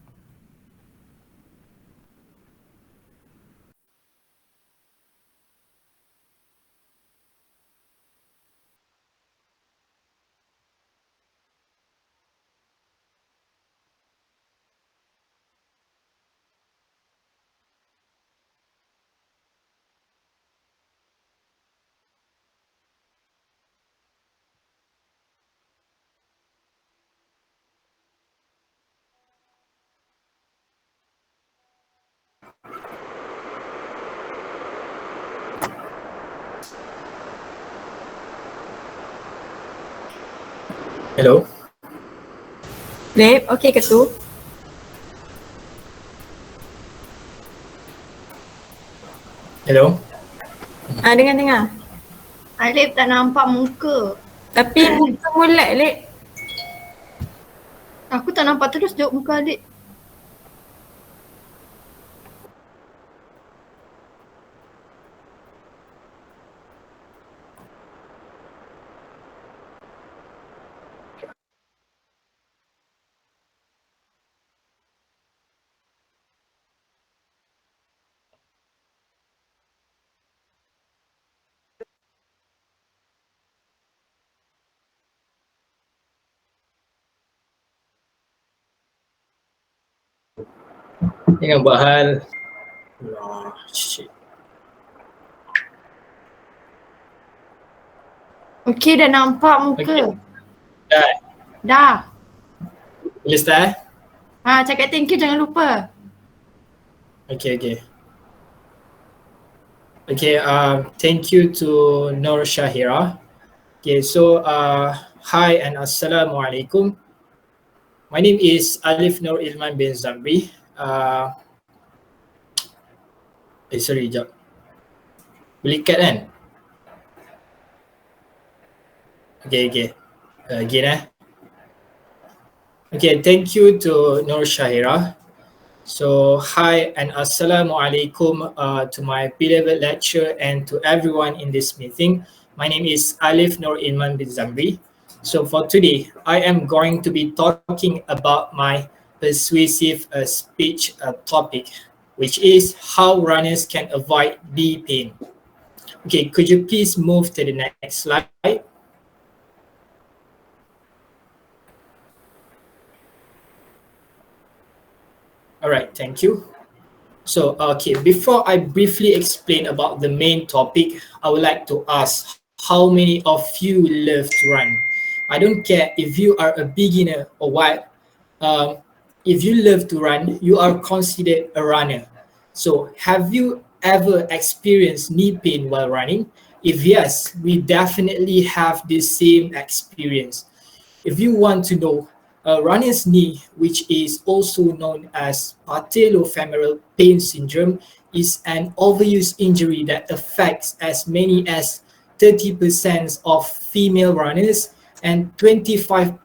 Hello. Lip, okey ke tu? Hello. Dengar. Alif tak nampak muka. Tapi muka molek, Lip. Aku tak nampak terus jawab muka adik. Jangan buat hal. Oh, shit. Okey, dah nampak muka. Dah. Dah. Boleh start? Cakap thank you jangan lupa. Okay. Okay, thank you to Nur Shahira. Okay, so hi and assalamualaikum. My name is Alif Nur Ilman bin Zamri. Sorry, jap. Boleh cut kan? Okay. Again. Okay, thank you to Nur Shahira. So, hi and assalamualaikum to my beloved lecturer and to everyone in this meeting. My name is Alif Nur Ilman bin Zamri. So, for today, I am going to be talking about my persuasive speech topic, which is how runners can avoid knee pain. Okay, could you please move to the next slide? All right, thank you. So, okay, before I briefly explain about the main topic, I would like to ask how many of you love to run? I don't care if you are a beginner or what. If you love to run, you are considered a runner. So, have you ever experienced knee pain while running? If yes, we definitely have the same experience. If you want to know, runner's knee, which is also known as patellofemoral pain syndrome, is an overuse injury that affects as many as 30% of female runners and 25%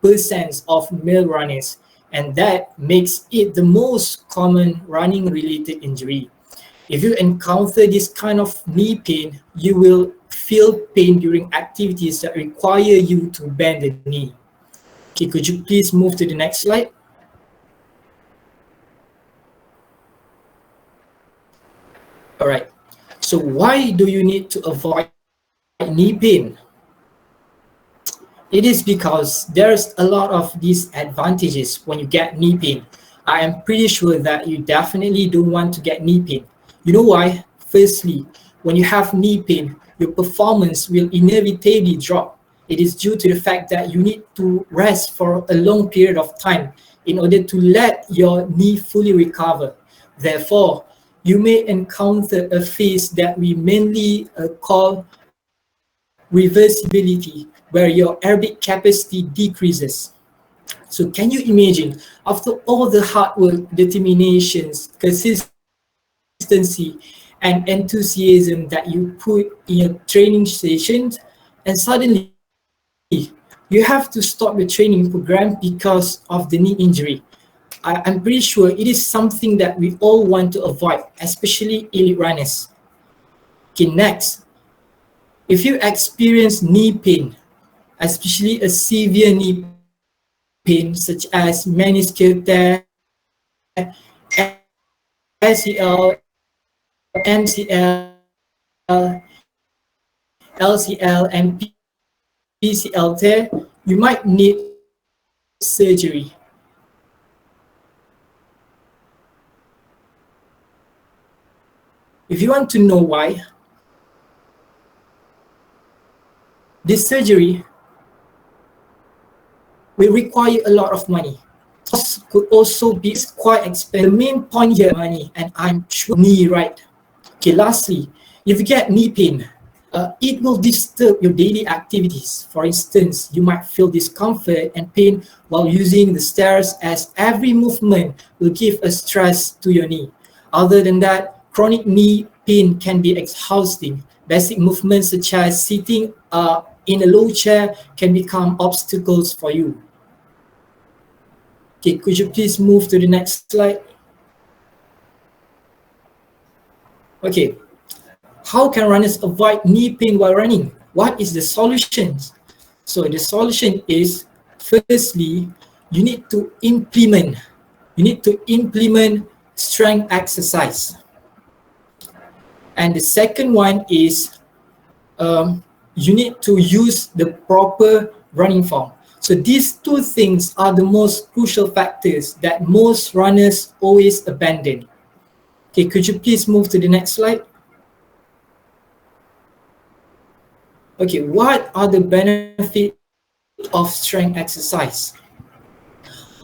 of male runners, and that makes it the most common running related injury. If you encounter this kind of knee pain, you will feel pain during activities that require you to bend the knee. Okay, could you please move to the next slide? All right. So why do you need to avoid knee pain? It is because there's a lot of disadvantages when you get knee pain. I am pretty sure that you definitely don't want to get knee pain. You know why? Firstly, when you have knee pain, your performance will inevitably drop. It is due to the fact that you need to rest for a long period of time in order to let your knee fully recover. Therefore, you may encounter a phase that we mainly call reversibility, where your aerobic capacity decreases. So can you imagine, after all the hard work, determinations, consistency, and enthusiasm that you put in your training sessions, and suddenly you have to stop your training program because of the knee injury? I'm pretty sure it is something that we all want to avoid, especially elite runners. Okay, next, if you experience knee pain, especially a severe knee pain such as meniscal tear, LCL, MCL, LCL, and PCL tear, you might need surgery. If you want to know why, this surgery will require a lot of money. Costs could also be quite expensive. The main point here is money, and I'm sure knee, right? Okay, lastly, if you get knee pain, It will disturb your daily activities. For instance, you might feel discomfort and pain while using the stairs, as every movement will give a stress to your knee. Other than that, chronic knee pain can be exhausting. Basic movements such as sitting in a low chair can become obstacles for you. Okay, could you please move to the next slide? Okay, how can runners avoid knee pain while running? What is the solutions? So the solution is, firstly, you need to implement strength exercise. And the second one is, you need to use the proper running form. So these two things are the most crucial factors that most runners always abandon. Okay, could you please move to the next slide? Okay, what are the benefits of strength exercise?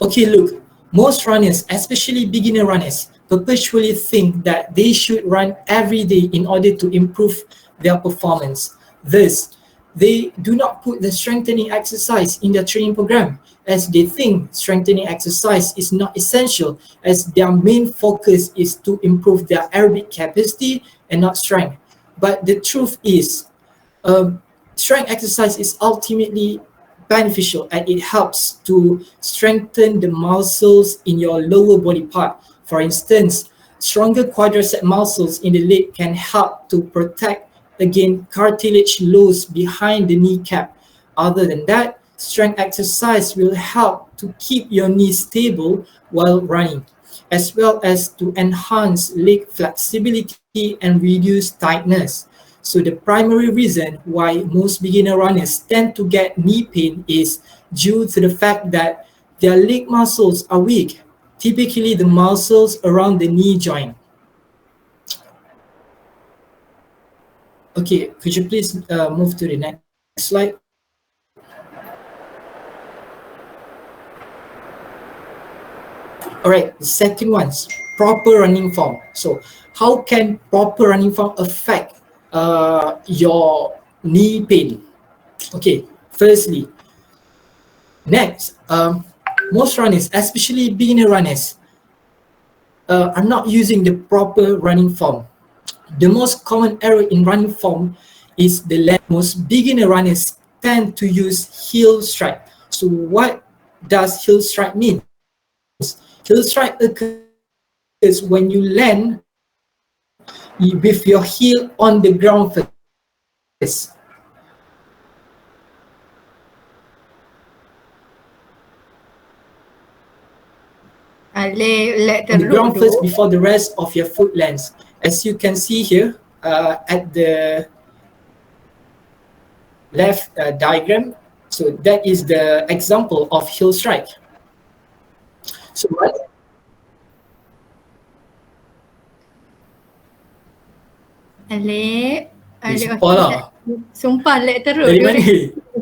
Okay, look, most runners, especially beginner runners, perpetually think that they should run every day in order to improve their performance. Thus, they do not put the strengthening exercise in their training program, as they think strengthening exercise is not essential, as their main focus is to improve their aerobic capacity and not strength. But the truth is, um, strength exercise is ultimately beneficial, and it helps to strengthen the muscles in your lower body part. For instance, stronger quadricep muscles in the leg can help to protect against cartilage loss behind the kneecap. Other than that, strength exercise will help to keep your knee stable while running, as well as to enhance leg flexibility and reduce tightness. So the primary reason why most beginner runners tend to get knee pain is due to the fact that their leg muscles are weak, typically the muscles around the knee joint. Okay, could you please move to the next slide? All right, the second one's proper running form. So how can proper running form affect your knee pain? Okay, firstly, next, most runners, especially beginner runners, are not using the proper running form. The most common error in running form is the left. Most beginner runners tend to use heel strike. So what does heel strike means? Heel strike occurs when you land with your heel on the ground first. Alih, let On the teruk ground tu. first before the rest of your foot lands. As you can see here at the left diagram, so that is the example of heel strike. So what? Alih, Alih Sumpah okey lah. tak? Sumpah let teruk Dari tu. mana?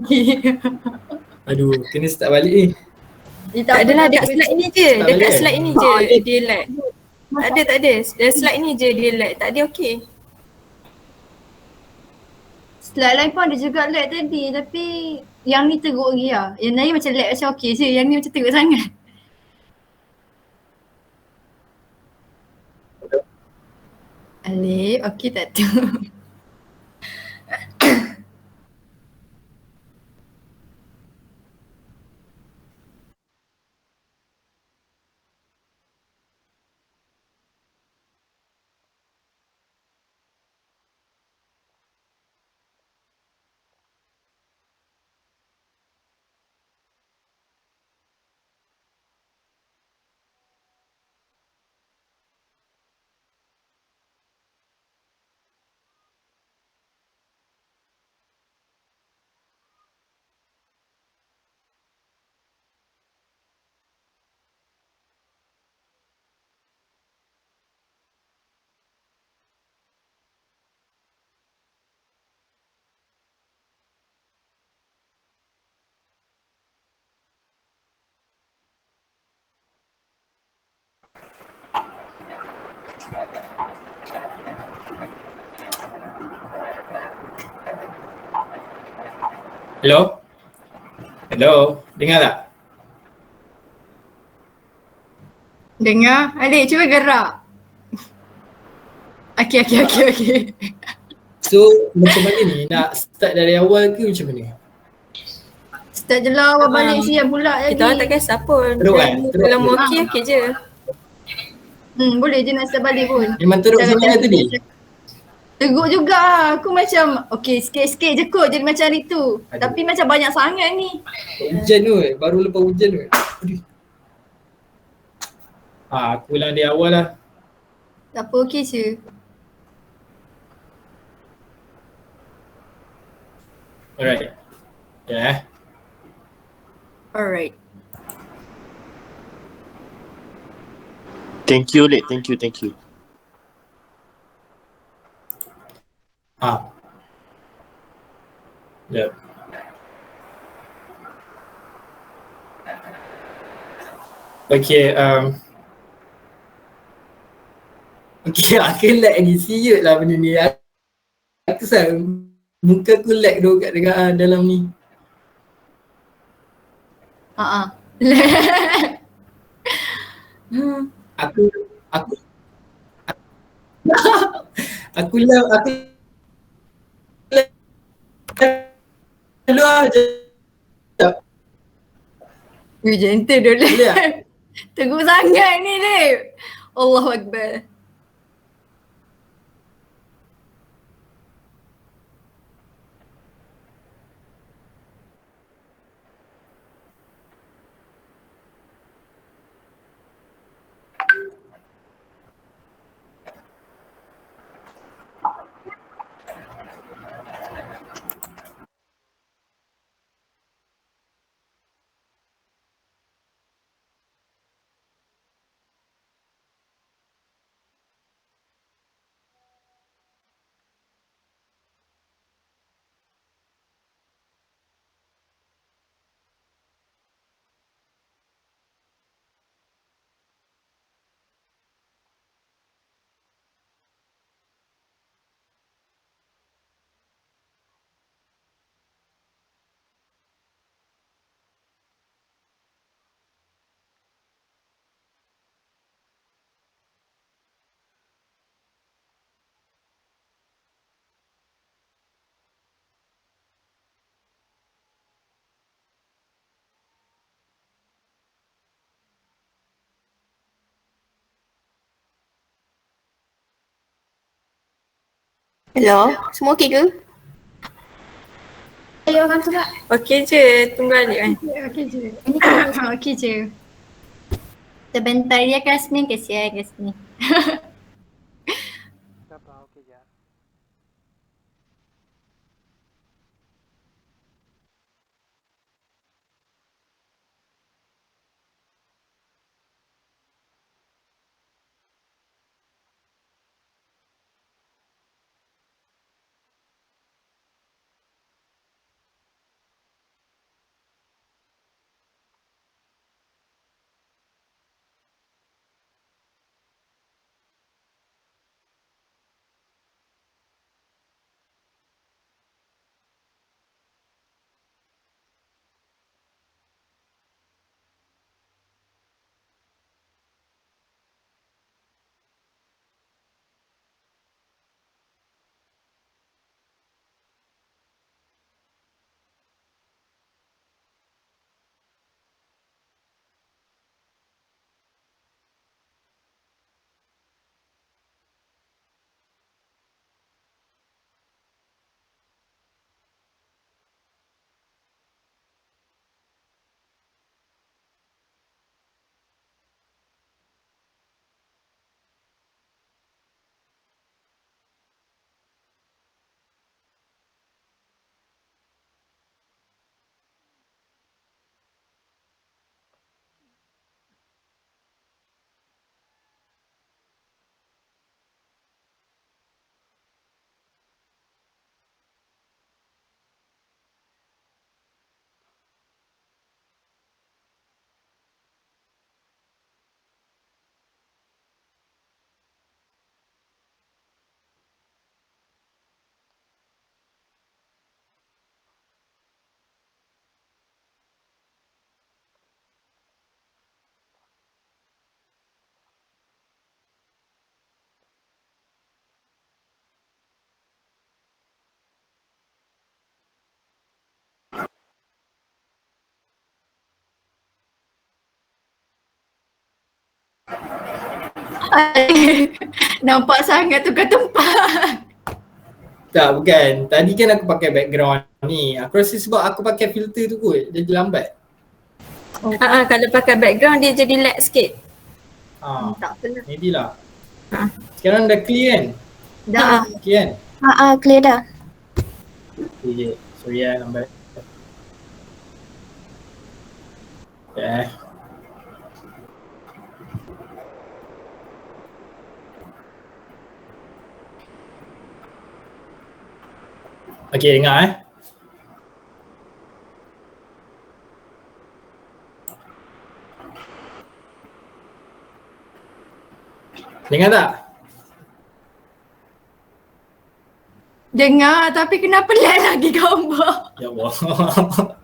Okey. Aduh, kena start balik ni. Tak adalah, dekat slide ni je. Start Dekat balik kan? slide ni je dia lag. Tak ada, tak ada. Slide ni je dia lag. Tak ada okey. Slide lain pun ada juga lag tadi tapi yang ni teruk lagi lah. Yang lain macam lag macam okey je. Yang ni macam teruk sangat. Alih, okey tak tu? Hello? Hello? Dengar tak? Dengar? Adik, cuba gerak. Okay. So macam mana ni? Nak start dari awal ke macam mana? Start je lah, awak balik siap pula lagi. Kita orang tak kisah pun. Teruk kan? Teruk Kalau ke? mau okey, okey je. Boleh je nak start balik pun. Memang teruk Jangan sangat cakap tadi? teruk juga. Aku macam, okay sikit-sikit je kot jadi macam hari tu. Aduh. Tapi macam banyak sangat ni. Hujan tu, baru lepas hujan tu. Aduh. Aku ulang dari awal lah. Tak apa, okay je. Alright. Ya. Alright. Thank you, Lek. Thank you. Yep. Okay, okay, aku lag lagi. Siut lah benda ni. Aku rasa muka aku lag tu kat dekat dalam ni. Aku aku lag luar je. Gentle dulu. Boleh tak? Teruk sangat ni, Lip. Allahu Akbar. Hello, semua okey ke? Ayo, orang tu tak? Okey je, tunggu balik kan. Okey je. Okey je. Sebentar ya Kasmin, kesian Kasmin. Nampak sangat tukar tempat. Tak, bukan. Tadi kan aku pakai background ni. Aku rasa sebab aku pakai filter tu kot, jadi lambat. Kalau pakai background dia jadi lag sikit. Tak apalah. Maybe lah. Sekarang dah clear kan? Dah. Clear kan? Clear dah. Okay, sorry lambat. Okay, dengar Dengar tak? Dengar, tapi kenapa lag lagi gambar? Ya Allah.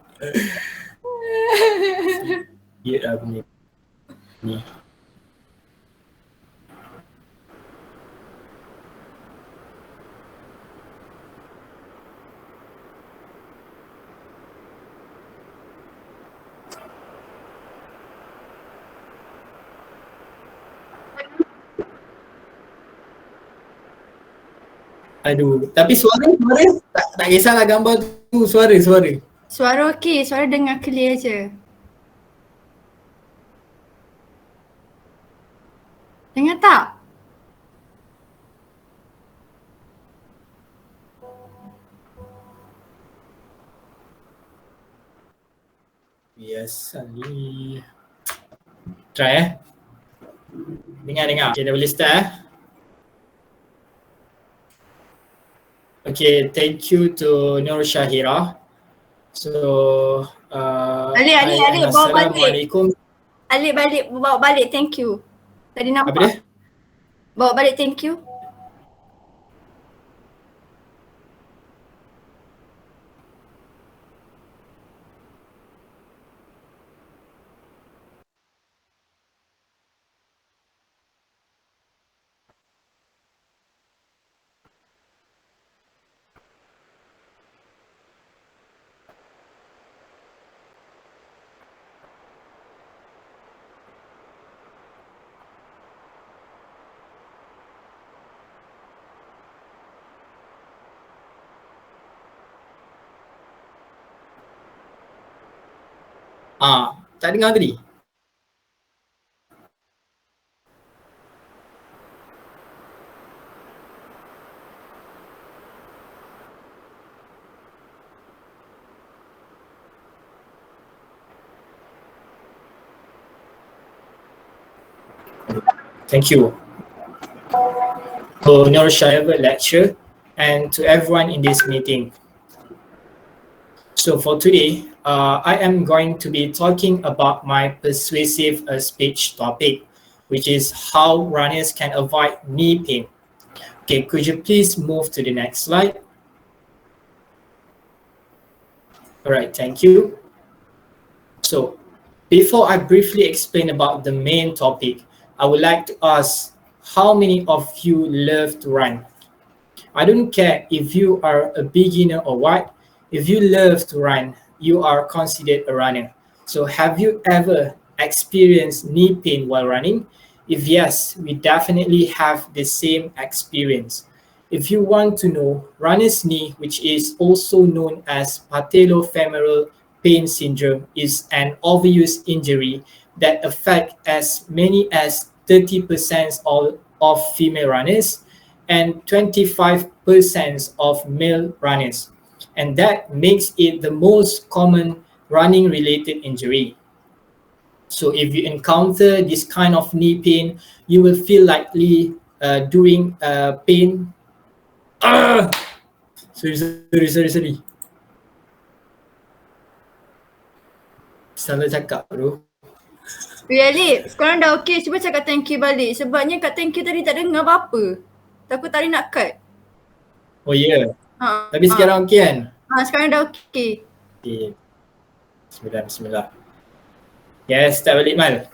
Ya lah benda ni. Aduh, tapi suara tak kisahlah gambar tu, suara. Suara okey, suara dengar clear je. Dengar tak? Biasa ni. Try Dengar. Okay, dah boleh start Okay, thank you to Nur Syahira. So, Ali, bawa balik. Assalamualaikum. Alik balik, bawa balik, thank you. Tadi nampak. Apa dia? Bawa balik, thank you. Tak dengar tadi? Thank you to Nur Syahira lecture and to everyone in this meeting. So for today, I am going to be talking about my persuasive speech topic, which is how runners can avoid knee pain. Okay, could you please move to the next slide? All right, thank you. So before I briefly explain about the main topic, I would like to ask how many of you love to run? I don't care if you are a beginner or what, if you love to run, you are considered a runner. So have you ever experienced knee pain while running? If yes, we definitely have the same experience. If you want to know, runner's knee, which is also known as patellofemoral pain syndrome, is an overuse injury that affects as many as 30% of female runners and 25% of male runners. And that makes it the most common running related injury. So if you encounter this kind of knee pain, you will feel likely during pain. Sorry. Salah cakap bro. Really, sekarang dah okey. Cuba cakap thank you balik. Sebabnya kat thank you tadi tak dengar apa-apa. Takut tadi nak cut. Oh ya. Yeah. Tapi sekarang okey kan? Sekarang dah okey. Okay. Bismillah. Yes, start balik Mal.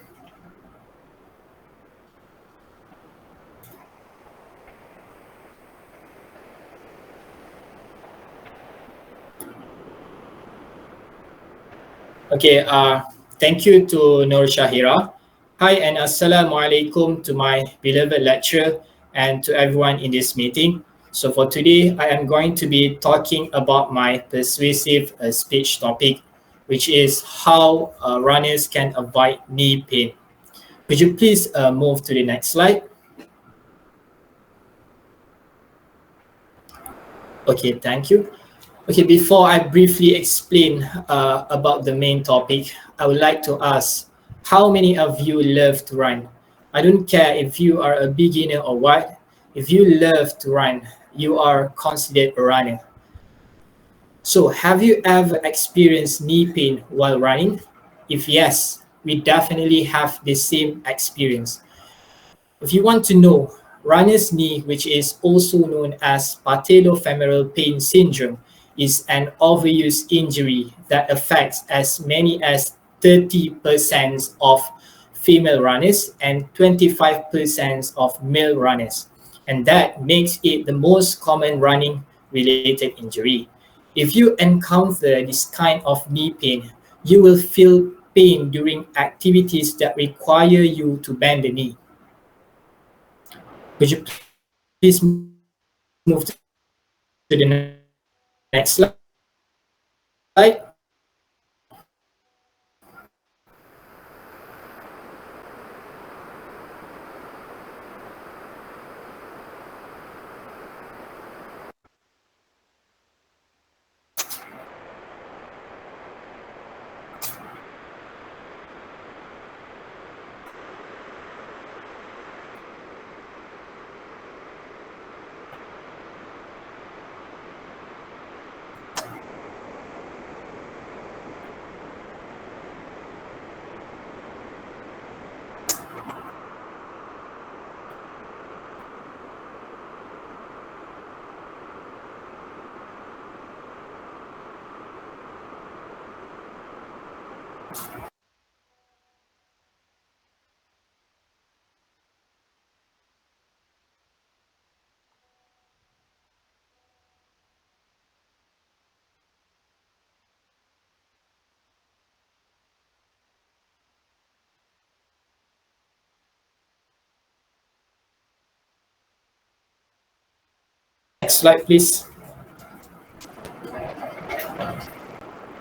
Okay, thank you to Nur Syahira. Hi and assalamu alaikum to my beloved lecturer and to everyone in this meeting. So for today, I am going to be talking about my persuasive speech topic, which is how runners can avoid knee pain. Could you please move to the next slide? Okay, thank you. Okay, before I briefly explain about the main topic, I would like to ask, how many of you love to run? I don't care if you are a beginner or what. If you love to run, you are considered a runner. So, have you ever experienced knee pain while running? If yes, we definitely have the same experience. If you want to know, runner's knee, which is also known as patellofemoral pain syndrome, is an overuse injury that affects as many as 30% of female runners and 25% of male runners. And that makes it the most common running related injury. If you encounter this kind of knee pain, you will feel pain during activities that require you to bend the knee. Could you please move to the next slide? Next slide, please.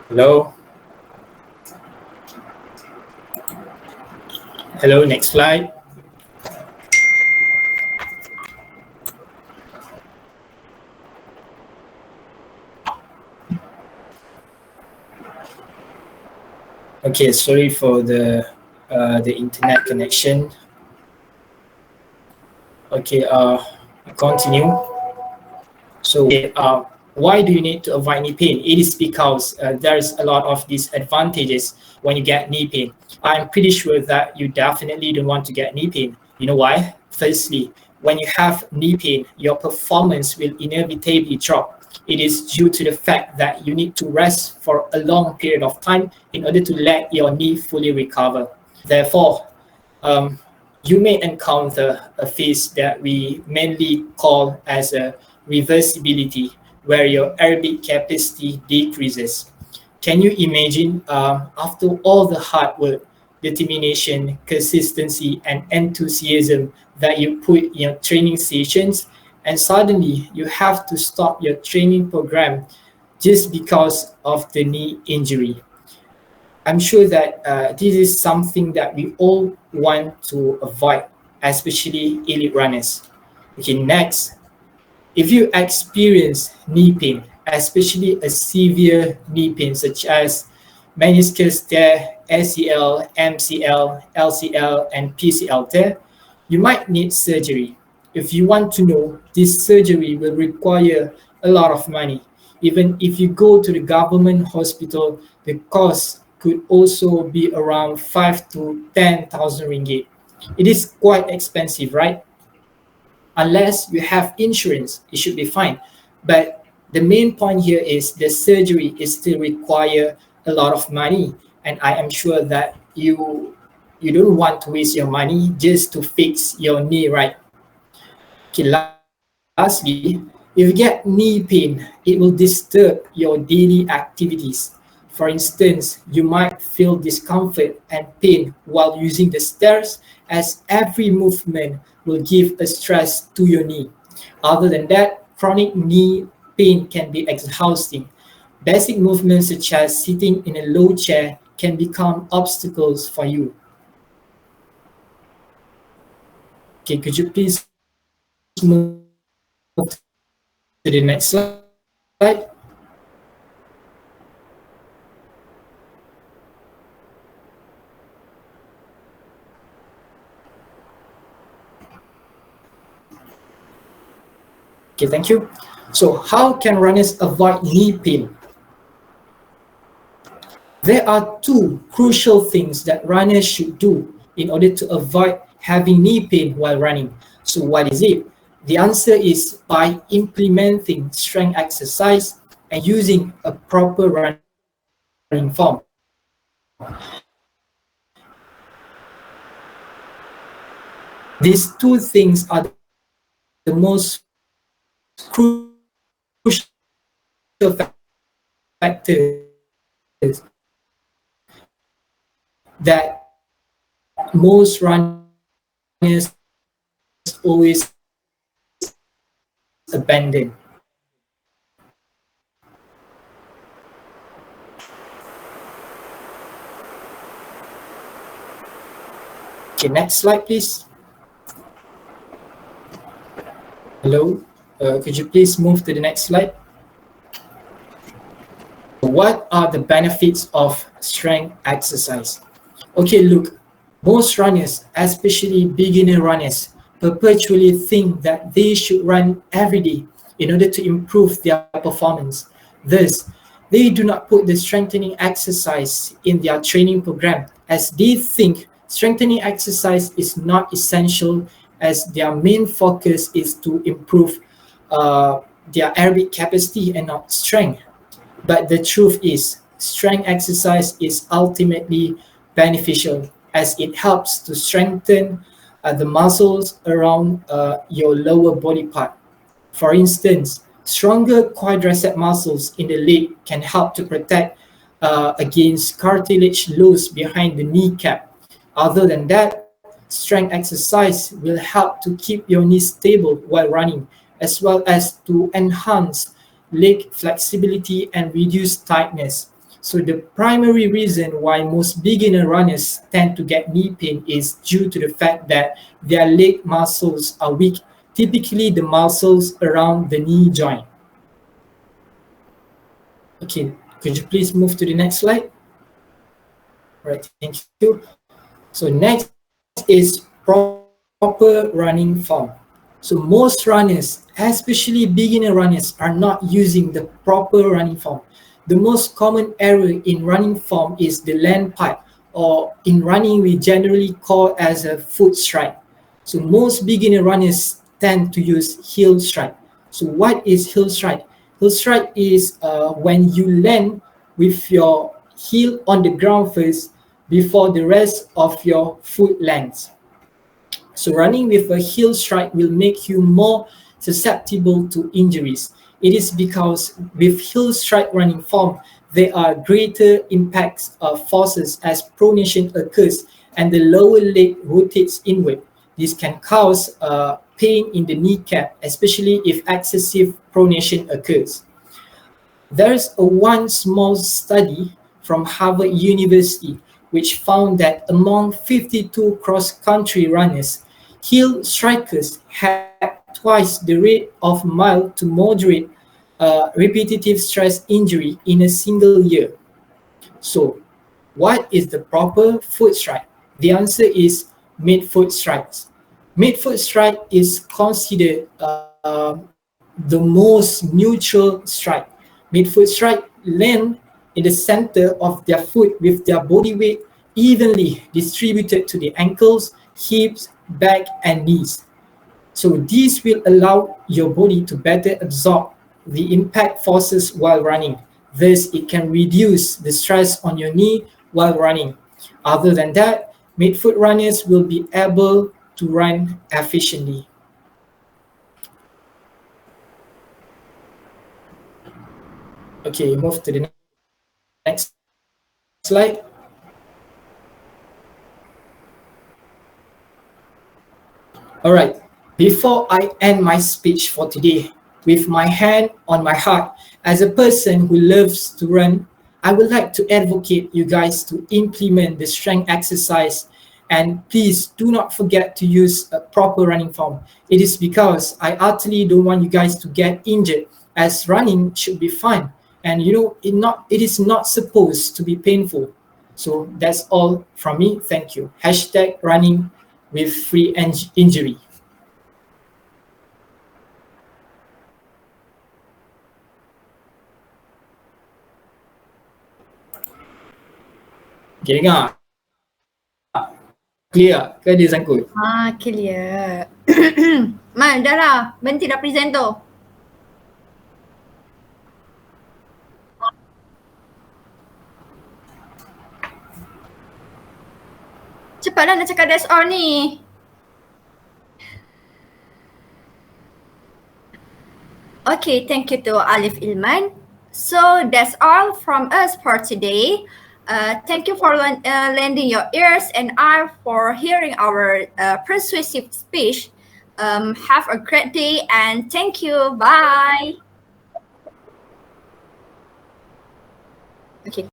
Hello. Hello, next slide. Okay, sorry for the internet connection. Okay, continue. So, why do you need to avoid knee pain? It is because there's a lot of disadvantages when you get knee pain. I'm pretty sure that you definitely don't want to get knee pain. You know why? Firstly, when you have knee pain, your performance will inevitably drop. It is due to the fact that you need to rest for a long period of time in order to let your knee fully recover. Therefore, um, you may encounter a phase that we mainly call as a reversibility, where your aerobic capacity decreases. Can you imagine, after all the hard work, determination, consistency, and enthusiasm that you put in your training sessions, and suddenly you have to stop your training program just because of the knee injury? I'm sure that this is something that we all want to avoid, especially elite runners. Okay, next, if you experience knee pain, especially a severe knee pain such as meniscus tear, ACL, MCL, LCL, and PCL tear, you might need surgery. If you want to know, this surgery will require a lot of money. Even if you go to the government hospital, the cost could also be around 5 to 10,000 ringgit. It is quite expensive, right? Unless you have insurance, it should be fine. But the main point here is the surgery is still require a lot of money, and I am sure that you don't want to waste your money just to fix your knee, right? Okay, lastly, if you get knee pain, it will disturb your daily activities. For instance, you might feel discomfort and pain while using the stairs, as every movement will give a stress to your knee. Other than that, chronic knee pain can be exhausting. Basic movements such as sitting in a low chair can become obstacles for you. Okay, could you please move to the next slide? Okay, thank you. So, how can runners avoid knee pain? There are two crucial things that runners should do in order to avoid having knee pain while running. So, what is it? The answer is by implementing strength exercise and using a proper running form. These two things are the most crucial factors that most runners always abandon. Okay, next slide, please. Hello, could you please move to the next slide? What are the benefits of strength exercise? Okay, look, most runners, especially beginner runners, perpetually think that they should run every day in order to improve their performance. Thus, they do not put the strengthening exercise in their training program, as they think strengthening exercise is not essential, as their main focus is to improve their aerobic capacity and not strength. But the truth is, strength exercise is ultimately beneficial, as it helps to strengthen the muscles around your lower body part. For instance, stronger quadricep muscles in the leg can help to protect against cartilage loss behind the kneecap. Other than that, strength exercise will help to keep your knees stable while running, as well as to enhance leg flexibility and reduce tightness. So the primary reason why most beginner runners tend to get knee pain is due to the fact that their leg muscles are weak, typically the muscles around the knee joint. Okay, could you please move to the next slide? Right, thank you. So next is proper running form. So most runners, especially beginner runners, are not using the proper running form. The most common error in running form is the land pipe, or in running we generally call as a foot strike. So most beginner runners tend to use heel strike. So what is heel strike? Heel strike is when you land with your heel on the ground first before the rest of your foot lands. So running with a heel strike will make you more susceptible to injuries. It is because with heel strike running form, there are greater impacts of forces as pronation occurs and the lower leg rotates inward. This can cause pain in the kneecap, especially if excessive pronation occurs. There's a one small study from Harvard University which found that among 52 cross-country runners, heel strikers had twice the rate of mild to moderate repetitive stress injury in a single year. So, what is the proper foot strike? The answer is mid-foot strikes. Mid-foot strike is considered the most neutral strike. Mid-foot strike land in the center of their foot with their body weight evenly distributed to the ankles, hips, back, and knees. So this will allow your body to better absorb the impact forces while running. Thus, it can reduce the stress on your knee while running. Other than that, midfoot runners will be able to run efficiently. Okay, move to the next slide. slide. All right, before I end my speech for today, with my hand on my heart, as a person who loves to run, I would like to advocate you guys to implement the strength exercise, and please do not forget to use a proper running form. It is because I utterly don't want you guys to get injured, as running should be fun, and it is not supposed to be painful. So that's all from me. Thank you. Hashtag running with free injury. Okay, dengar? Clear ke dia sangkut? Clear. Man, dah lah. Berhenti dah present tu. Cepatlah nak cakap that's all ni. Okay, thank you to Alif Ilman. So that's all from us for today. Thank you for lending your ears and eye for hearing our persuasive speech. Have a great day and thank you. Bye. Okay.